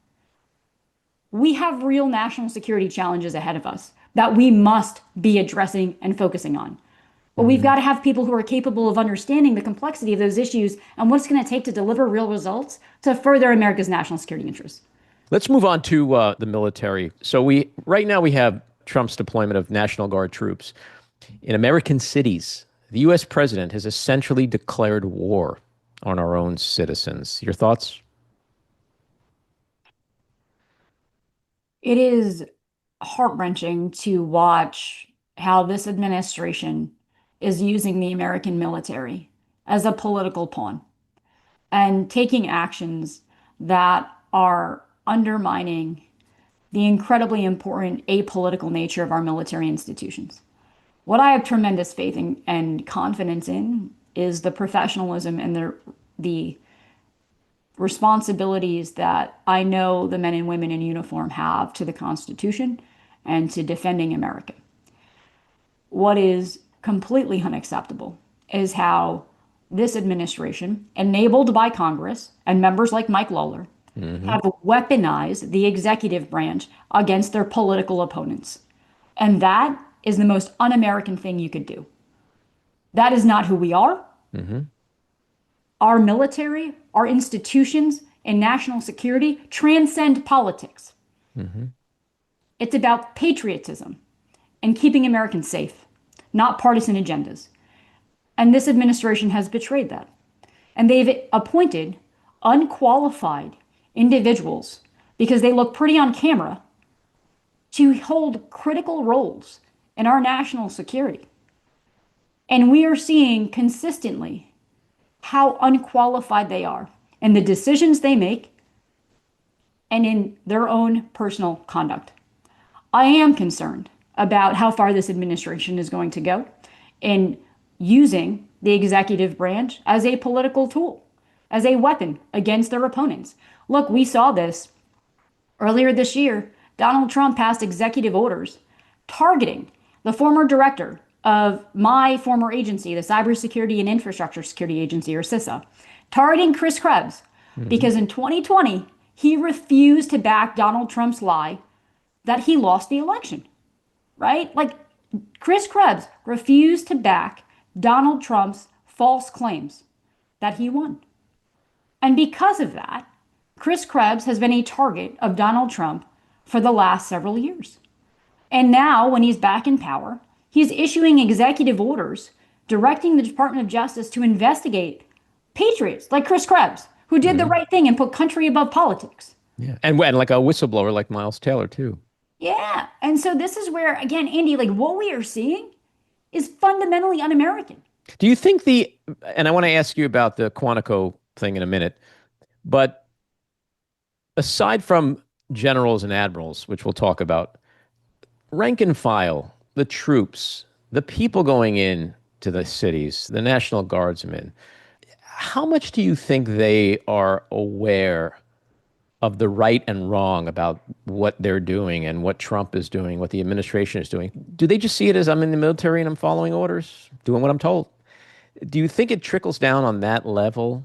we have real national security challenges ahead of us that we must be addressing and focusing on. But we've got to have people who are capable of understanding the complexity of those issues and what it's going to take to deliver real results to further America's national security interests. Let's move on to the military. So right now we have Trump's deployment of National Guard troops in American cities. The U.S. president has essentially declared war on our own citizens. Your thoughts? It is heart-wrenching to watch how this administration is using the American military as a political pawn and taking actions that are undermining the incredibly important apolitical nature of our military institutions. What I have tremendous faith in and confidence in is the professionalism and the responsibilities that I know the men and women in uniform have to the Constitution and to defending America. What is completely unacceptable is how this administration, enabled by Congress and members like Mike Lawler, have weaponized the executive branch against their political opponents. And that is the most un-American thing you could do. That is not who we are. Our military, our institutions, and national security transcend politics. It's about patriotism and keeping Americans safe, not partisan agendas. And this administration has betrayed that. And they've appointed unqualified individuals because they look pretty on camera to hold critical roles in our national security. And we are seeing consistently how unqualified they are in the decisions they make and in their own personal conduct. I am concerned about how far this administration is going to go in using the executive branch as a political tool, as a weapon against their opponents. Look, we saw this earlier this year. Donald Trump passed executive orders targeting the former director of my former agency, the Cybersecurity and Infrastructure Security Agency, or CISA, targeting Chris Krebs, because in 2020, he refused to back Donald Trump's lie that he lost the election, right? Like, Chris Krebs refused to back Donald Trump's false claims that he won. And because of that, Chris Krebs has been a target of Donald Trump for the last several years. And now, when he's back in power, he's issuing executive orders directing the Department of Justice to investigate patriots like Chris Krebs, who did the right thing and put country above politics. Yeah, and like a whistleblower like Miles Taylor, too. Yeah, and so this is where, again, Andy, like what we are seeing is fundamentally un-American. Do you think and I want to ask you about the Quantico thing in a minute, but aside from generals and admirals, which we'll talk about, rank and file, the troops, the people going in to the cities, the National Guardsmen, how much do you think they are aware of the right and wrong about what they're doing and what Trump is doing, what the administration is doing? Do they just see it as I'm in the military and I'm following orders, doing what I'm told? Do you think it trickles down on that level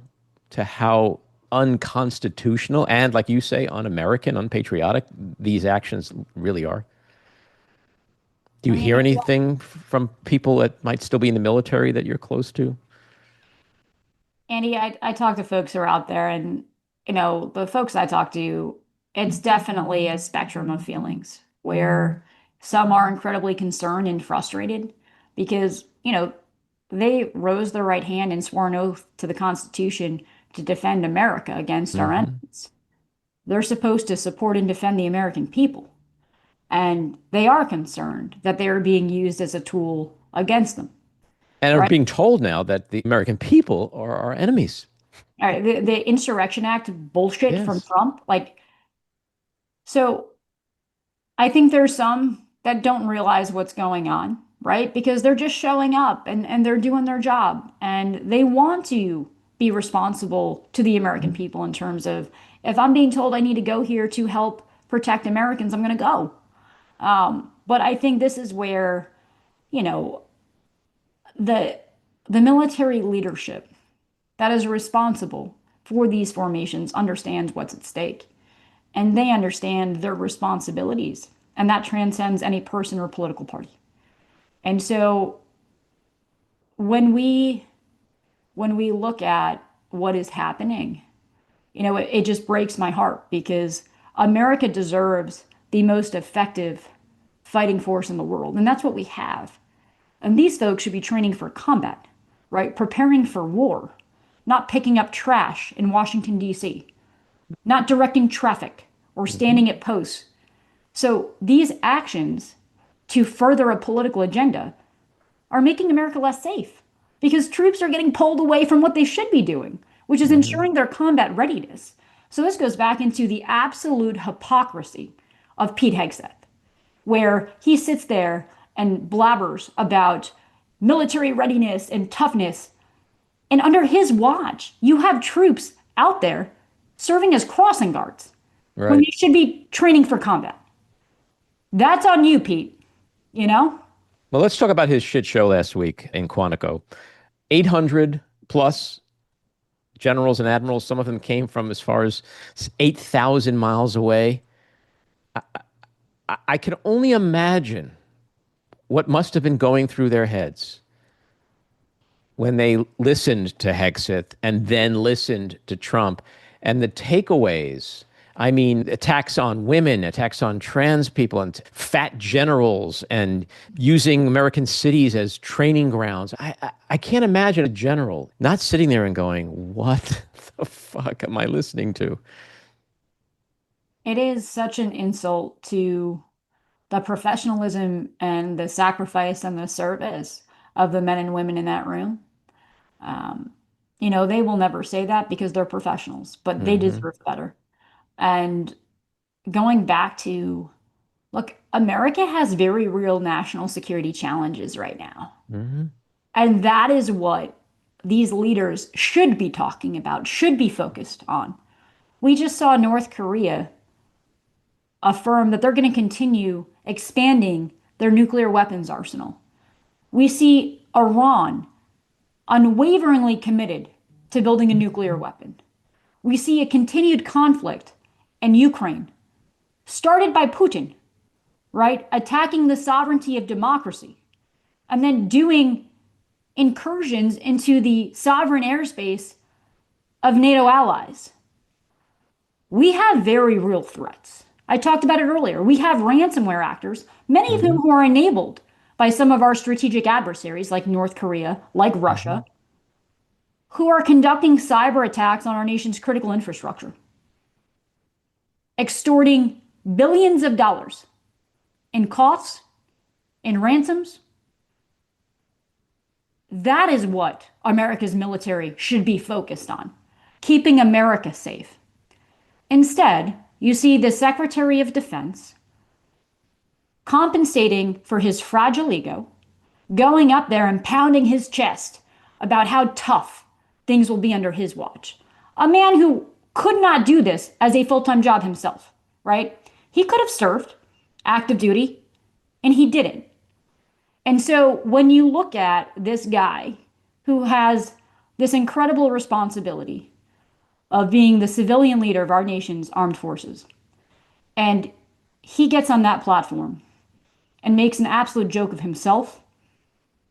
to how unconstitutional and, like you say, un-American, unpatriotic these actions really are? Do you hear anything from people that might still be in the military that you're close to? Andy, I talk to folks who are out there, and the folks I talk to, it's definitely a spectrum of feelings where some are incredibly concerned and frustrated because, they rose their right hand and swore an oath to the Constitution to defend America against our enemies. They're supposed to support and defend the American people. And they are concerned that they are being used as a tool against them. And are being told now that the American people are our enemies. All right, the Insurrection Act bullshit from Trump. So I think there's some that don't realize what's going on, right? Because they're just showing up and they're doing their job. And they want to be responsible to the American people in terms of, if I'm being told I need to go here to help protect Americans, I'm going to go. But I think this is where, the military leadership that is responsible for these formations understands what's at stake. and they understand their responsibilities. And that transcends any person or political party. And so when we look at what is happening, it just breaks my heart, because America deserves the most effective fighting force in the world. And that's what we have. And these folks should be training for combat, right? Preparing for war, not picking up trash in Washington, D.C., not directing traffic or standing at posts. So these actions to further a political agenda are making America less safe, because troops are getting pulled away from what they should be doing, which is ensuring their combat readiness. So this goes back into the absolute hypocrisy of Pete Hegseth, where he sits there and blabbers about military readiness and toughness. And under his watch, you have troops out there serving as crossing guards when they should be training for combat. That's on you, Pete, Well, let's talk about his shit show last week in Quantico. 800 plus generals and admirals, some of them came from as far as 8,000 miles away. I can only imagine what must have been going through their heads when they listened to Hegseth and then listened to Trump. And the takeaways, I mean, attacks on women, attacks on trans people, and fat generals, and using American cities as training grounds. I can't imagine a general not sitting there and going, what the fuck am I listening to? It is such an insult to the professionalism and the sacrifice and the service of the men and women in that room. They will never say that because they're professionals, but they deserve better. And going back to, look, America has very real national security challenges right now. And that is what these leaders should be talking about, should be focused on. We just saw North Korea affirm that they're going to continue expanding their nuclear weapons arsenal. We see Iran unwaveringly committed to building a nuclear weapon. We see a continued conflict in Ukraine, started by Putin, right? Attacking the sovereignty of democracy, and then doing incursions into the sovereign airspace of NATO allies. We have very real threats. I talked about it earlier. We have ransomware actors, many of whom who are enabled by some of our strategic adversaries like North Korea, like Russia, who are conducting cyber attacks on our nation's critical infrastructure, extorting billions of dollars in costs, in ransoms. That is what America's military should be focused on, keeping America safe. Instead, you see the Secretary of Defense compensating for his fragile ego, going up there and pounding his chest about how tough things will be under his watch. A man who could not do this as a full-time job himself, right? He could have served active duty, and he didn't. And so when you look at this guy who has this incredible responsibility of being the civilian leader of our nation's armed forces, and he gets on that platform and makes an absolute joke of himself,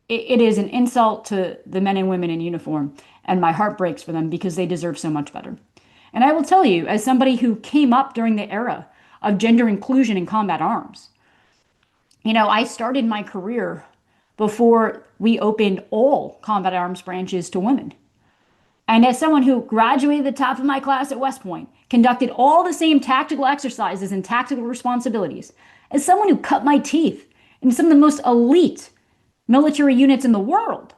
it is an insult to the men and women in uniform, and my heart breaks for them because they deserve so much better. And I will tell you, as somebody who came up during the era of gender inclusion in combat arms, I started my career before we opened all combat arms branches to women. And as someone who graduated the top of my class at West Point, conducted all the same tactical exercises and tactical responsibilities, as someone who cut my teeth in some of the most elite military units in the world,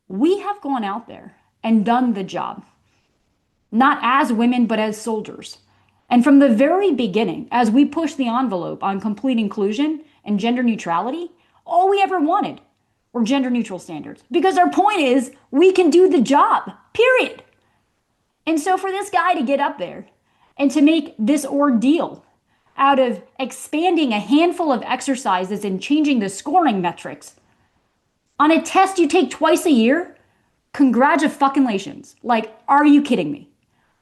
we have gone out there and done the job, not as women, but as soldiers. And from the very beginning, as we pushed the envelope on complete inclusion and gender neutrality, all we ever wanted were gender neutral standards, because our point is we can do the job, period. And so for this guy to get up there and to make this ordeal out of expanding a handful of exercises and changing the scoring metrics on a test you take twice a year, congratulations. Like, are you kidding me?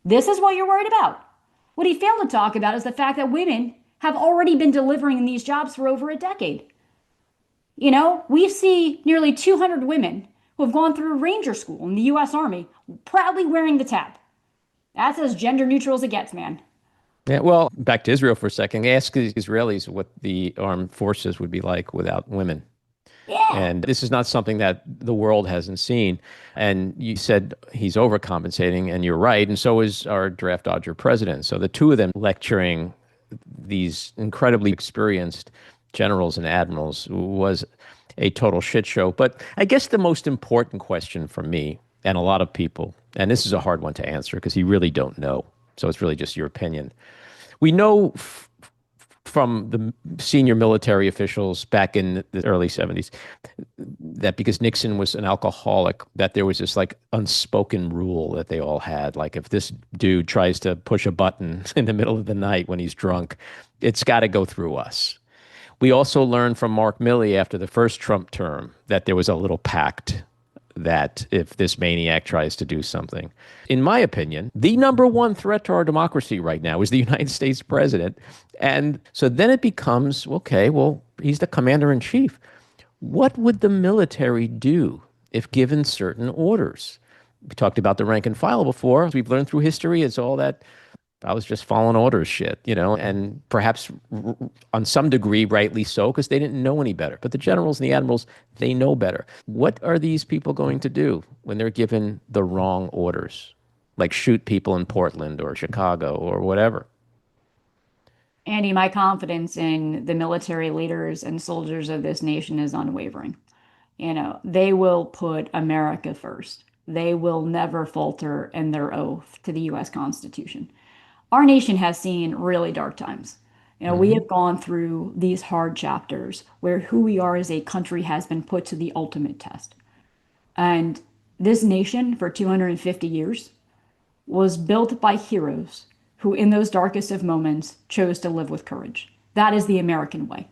This is what you're worried about. What he failed to talk about is the fact that women have already been delivering in these jobs for over a decade. You know, we see nearly 200 women who have gone through Ranger School in the U.S. Army proudly wearing the tab. That's as gender neutral as it gets, man. Yeah, well, back to Israel for a second. Ask the Israelis what the armed forces would be like without women. Yeah. And this is not something that the world hasn't seen. And you said he's overcompensating, and you're right. And so is our draft dodger president. So the two of them lecturing these incredibly experienced generals and admirals was a total shit show. But I guess the most important question for me and a lot of people, and this is a hard one to answer because you really don't know. So it's really just your opinion. We know from the senior military officials back in the early 70s that because Nixon was an alcoholic, that there was this like unspoken rule that they all had. Like if this dude tries to push a button in the middle of the night when he's drunk, it's got to go through us. We also learned from Mark Milley after the first Trump term that there was a little pact that if this maniac tries to do something. In my opinion, the number one threat to our democracy right now is the United States president. And so then it becomes, okay, well, he's the commander in chief. What would the military do if given certain orders? We talked about the rank and file before. As we've learned through history, it's all that I was just following orders shit, you know, and perhaps on some degree, rightly so, because they didn't know any better. But the generals and the admirals, they know better. What are these people going to do when they're given the wrong orders? Like shoot people in Portland or Chicago or whatever. Andy, my confidence in the military leaders and soldiers of this nation is unwavering. You know, they will put America first. They will never falter in their oath to the U.S. Constitution. Our nation has seen really dark times. You know, we have gone through these hard chapters where who we are as a country has been put to the ultimate test. And this nation for 250 years was built by heroes who in those darkest of moments chose to live with courage. That is the American way.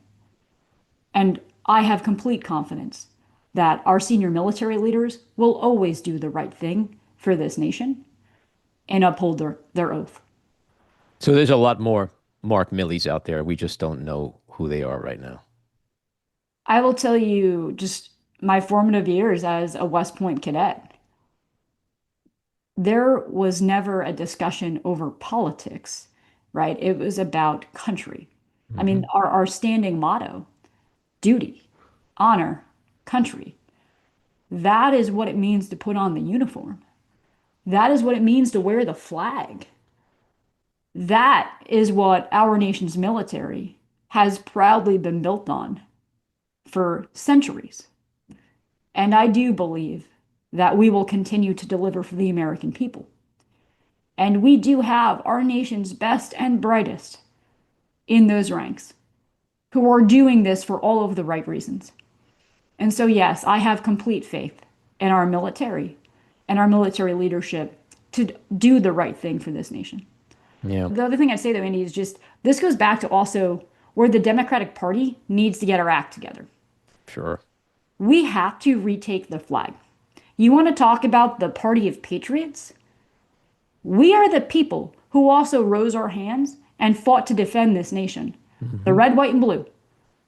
And I have complete confidence that our senior military leaders will always do the right thing for this nation and uphold their oath. So there's a lot more Mark Millies out there. We just don't know who they are right now. I will tell you just my formative years as a West Point cadet. There was never a discussion over politics, right? It was about country. I mean, our standing motto, duty, honor, country. That is what it means to put on the uniform. That is what it means to wear the flag. That is what our nation's military has proudly been built on for centuries. And I do believe that we will continue to deliver for the American people. And we do have our nation's best and brightest in those ranks who are doing this for all of the right reasons. And so, yes, I have complete faith in our military and our military leadership to do the right thing for this nation. Yeah. The other thing I'd say, though, Andy, is just this goes back to also where the Democratic Party needs to get our act together. Sure. We have to retake the flag. You want to talk about the party of patriots? We are the people who also rose our hands and fought to defend this nation. The red, white, and blue.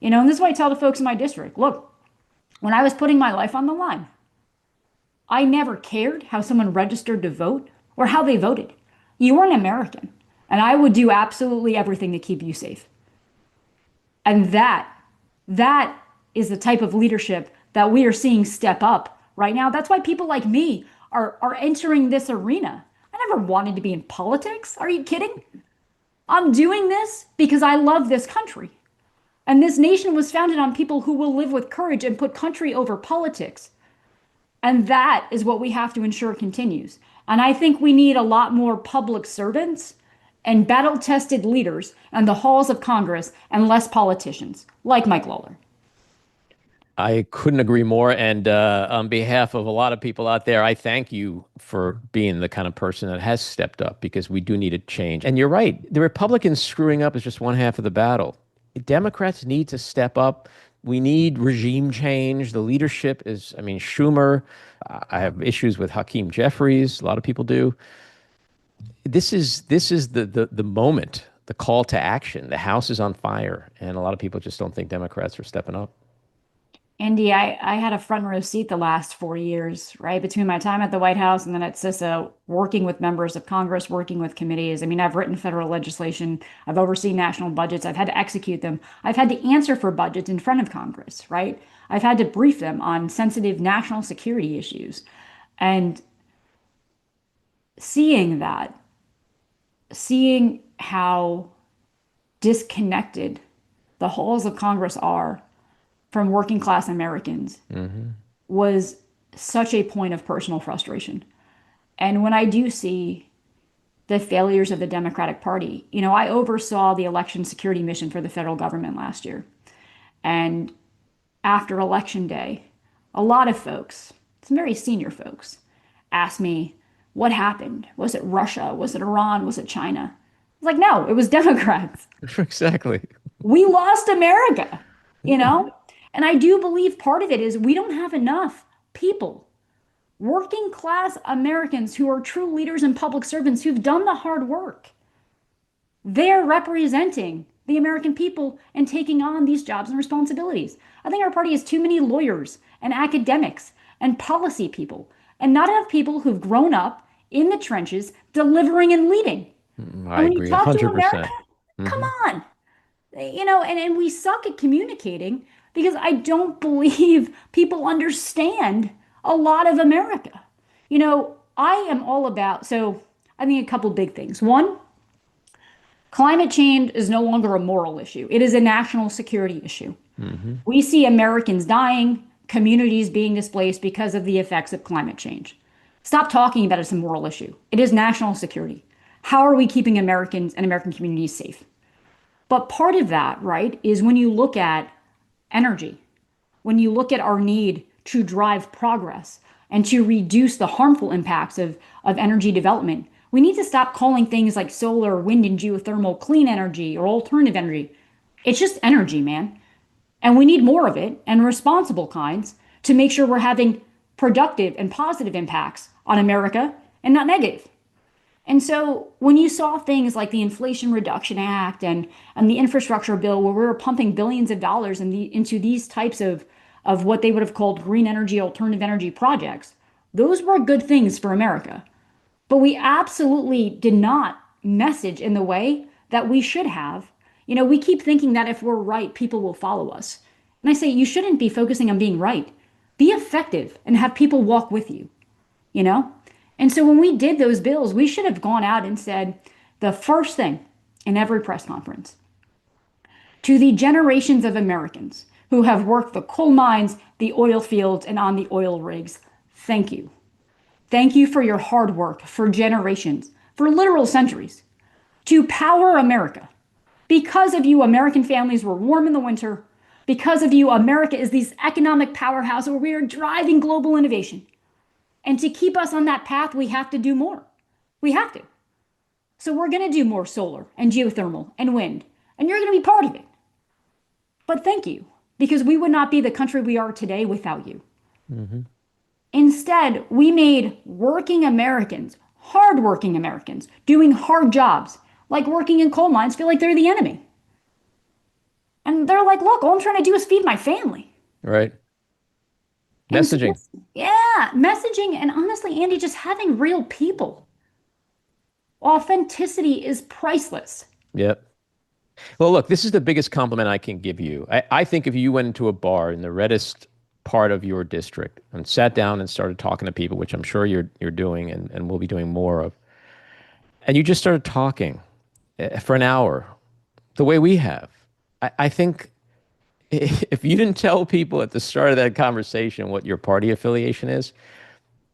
You know, and this is what I tell the folks in my district. Look, when I was putting my life on the line, I never cared how someone registered to vote or how they voted. You were an American. And I would do absolutely everything to keep you safe. And that is the type of leadership that we are seeing step up right now. That's why people like me are entering this arena. I never wanted to be in politics. Are you kidding? I'm doing this because I love this country. And this nation was founded on people who will live with courage and put country over politics. And that is what we have to ensure continues. And I think we need a lot more public servants and battle-tested leaders in the halls of Congress and less politicians, like Mike Lawler. I couldn't agree more. And on behalf of a lot of people out there, I thank you for being the kind of person that has stepped up because we do need a change. And you're right. The Republicans screwing up is just one half of the battle. Democrats need to step up. We need regime change. The leadership is, I mean, Schumer. I have issues with Hakeem Jeffries. A lot of people do. this is the moment, the call to action. The House is on fire, and a lot of people just don't think Democrats are stepping up. Andy, I had a front row seat the last 4 years, right? Between my time at the White House and then at CISA, working with members of Congress, working with committees. I mean, I've written federal legislation. I've overseen national budgets. I've had to execute them. I've had to answer for budgets in front of Congress, right? I've had to brief them on sensitive national security issues. And seeing that, seeing how disconnected the halls of Congress are from working class Americans was such a point of personal frustration. And when I do see the failures of the Democratic Party, I oversaw the election security mission for the federal government last year. And after Election Day, a lot of folks, some very senior folks, asked me, what happened? Was it Russia? Was it Iran? Was it China? I was like, no, it was Democrats. Exactly. We lost America, And I do believe part of it is we don't have enough people, working class Americans who are true leaders and public servants who've done the hard work. They're representing the American people and taking on these jobs and responsibilities. I think our party has too many lawyers and academics and policy people, and not enough people who've grown up in the trenches delivering and leading. I agree 100%. Come on. And we suck at communicating because I don't believe people understand a lot of America. I am all about, so I think a couple big things. One, climate change is no longer a moral issue. It is a national security issue. We see Americans dying, communities being displaced because of the effects of climate change. Stop talking about it as a moral issue. It is national security. How are we keeping Americans and American communities safe? But part of that, right, is when you look at energy, when you look at our need to drive progress and to reduce the harmful impacts of energy development, we need to stop calling things like solar, wind, and geothermal clean energy or alternative energy. It's just energy, man. And we need more of it, and responsible kinds, to make sure we're having productive and positive impacts on America and not negative. And so when you saw things like the Inflation Reduction Act and the infrastructure bill, where we were pumping billions of dollars into these types of what they would have called green energy, alternative energy projects, those were good things for America. But we absolutely did not message in the way that we should have. We keep thinking that if we're right, people will follow us. And I say, you shouldn't be focusing on being right. Be effective and have people walk with you, And so when we did those bills, we should have gone out and said the first thing in every press conference to the generations of Americans who have worked the coal mines, the oil fields, and on the oil rigs, thank you. Thank you for your hard work for generations, for literal centuries, to power America. Because of you, American families were warm in the winter. Because of you, America is this economic powerhouse where we are driving global innovation. And to keep us on that path, we have to do more. We have to. So we're going to do more solar and geothermal and wind, and you're going to be part of it. But thank you, because we would not be the country we are today without you. Instead, we made working Americans, hardworking Americans, doing hard jobs, like working in coal mines, feel like they're the enemy. And they're like, look, all I'm trying to do is feed my family. Right. Messaging. Messaging. And honestly, Andy, just having real people. Authenticity is priceless. Yep. Well, look, this is the biggest compliment I can give you. I think if you went into a bar in the reddest part of your district and sat down and started talking to people, which I'm sure you're doing and will be doing more of, and you just started talking for an hour, the way we have, I think if you didn't tell people at the start of that conversation what your party affiliation is,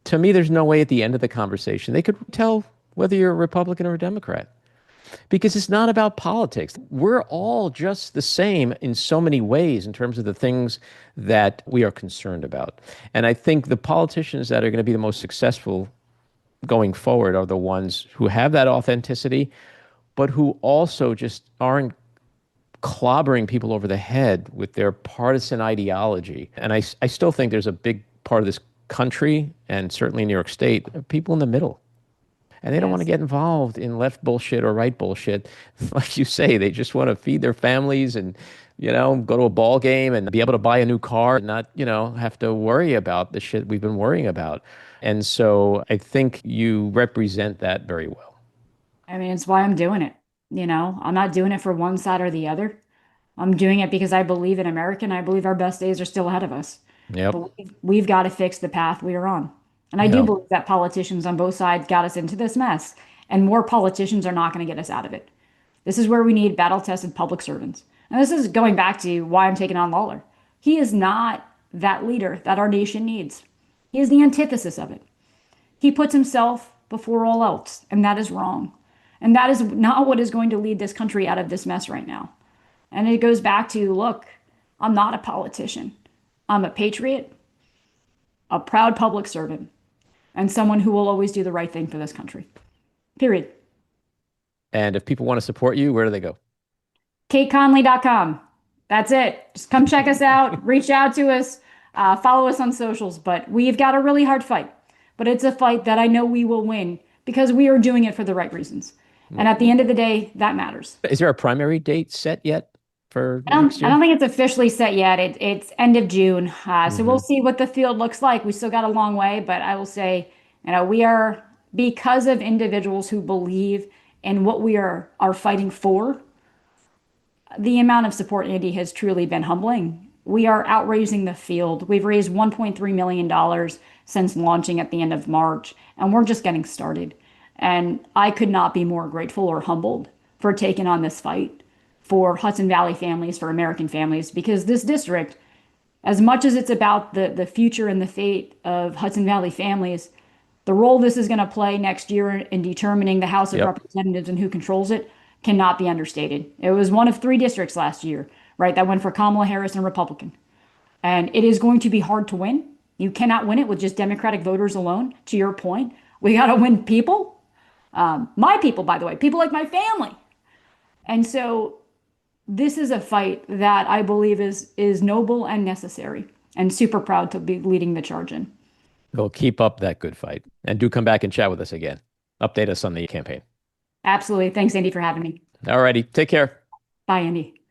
to me, there's no way at the end of the conversation they could tell whether you're a Republican or a Democrat. Because it's not about politics. We're all just the same in so many ways in terms of the things that we are concerned about. And I think the politicians that are going to be the most successful going forward are the ones who have that authenticity, but who also just aren't clobbering people over the head with their partisan ideology. And I still think there's a big part of this country, and certainly New York State, people in the middle. And they don't want to get involved in left bullshit or right bullshit. Like you say, they just want to feed their families and, go to a ball game and be able to buy a new car and not, have to worry about the shit we've been worrying about. And so I think you represent that very well. I mean, it's why I'm doing it. I'm not doing it for one side or the other. I'm doing it because I believe in America and I believe our best days are still ahead of us. Yep. But we've got to fix the path we are on. And I do believe that politicians on both sides got us into this mess, and more politicians are not going to get us out of it. This is where we need battle-tested public servants. And this is going back to why I'm taking on Lawler. He is not that leader that our nation needs. He is the antithesis of it. He puts himself before all else, and that is wrong. And that is not what is going to lead this country out of this mess right now. And it goes back to, look, I'm not a politician. I'm a patriot, a proud public servant, and someone who will always do the right thing for this country. Period. And if people want to support you, where do they go? CaitConley.com. That's it. Just come check us out. Reach out to us. Follow us on socials. But we've got a really hard fight. But it's a fight that I know we will win because we are doing it for the right reasons. And at the end of the day, that matters. Is there a primary date set yet for next year? I don't think it's officially set yet. It's end of June. So we'll see what the field looks like. We still got a long way. But I will say, we are, because of individuals who believe in what we are fighting for, the amount of support, Andy, has truly been humbling. We are outraising the field. We've raised $1.3 million since launching at the end of March, and we're just getting started. And I could not be more grateful or humbled for taking on this fight for Hudson Valley families, for American families, because this district, as much as it's about the future and the fate of Hudson Valley families, the role this is going to play next year in determining the House of Representatives and who controls it cannot be understated. It was one of 3 districts last year, right, that went for Kamala Harris and Republican. And it is going to be hard to win. You cannot win it with just Democratic voters alone. To your point, we got to win people. My people, by the way, people like my family. And so this is a fight that I believe is noble and necessary, and super proud to be leading the charge in. Well, keep up that good fight. And do come back and chat with us again. Update us on the campaign. Absolutely. Thanks, Andy, for having me. All righty. Take care. Bye, Andy.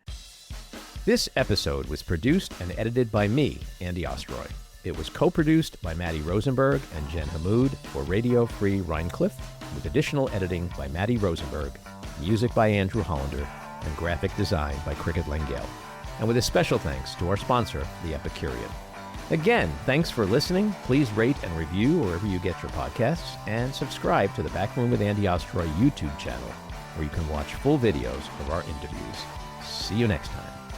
This episode was produced and edited by me, Andy Ostroy. It was co-produced by Matty Rosenberg and Jen Hammoud for Radio Free Rhiniecliff, with additional editing by Matty Rosenberg, music by Andrew Hollander, and graphic design by Cricket Lengyel. And with a special thanks to our sponsor, The Epicurean. Again, thanks for listening. Please rate and review wherever you get your podcasts, and subscribe to the Backroom with Andy Ostroy YouTube channel, where you can watch full videos of our interviews. See you next time.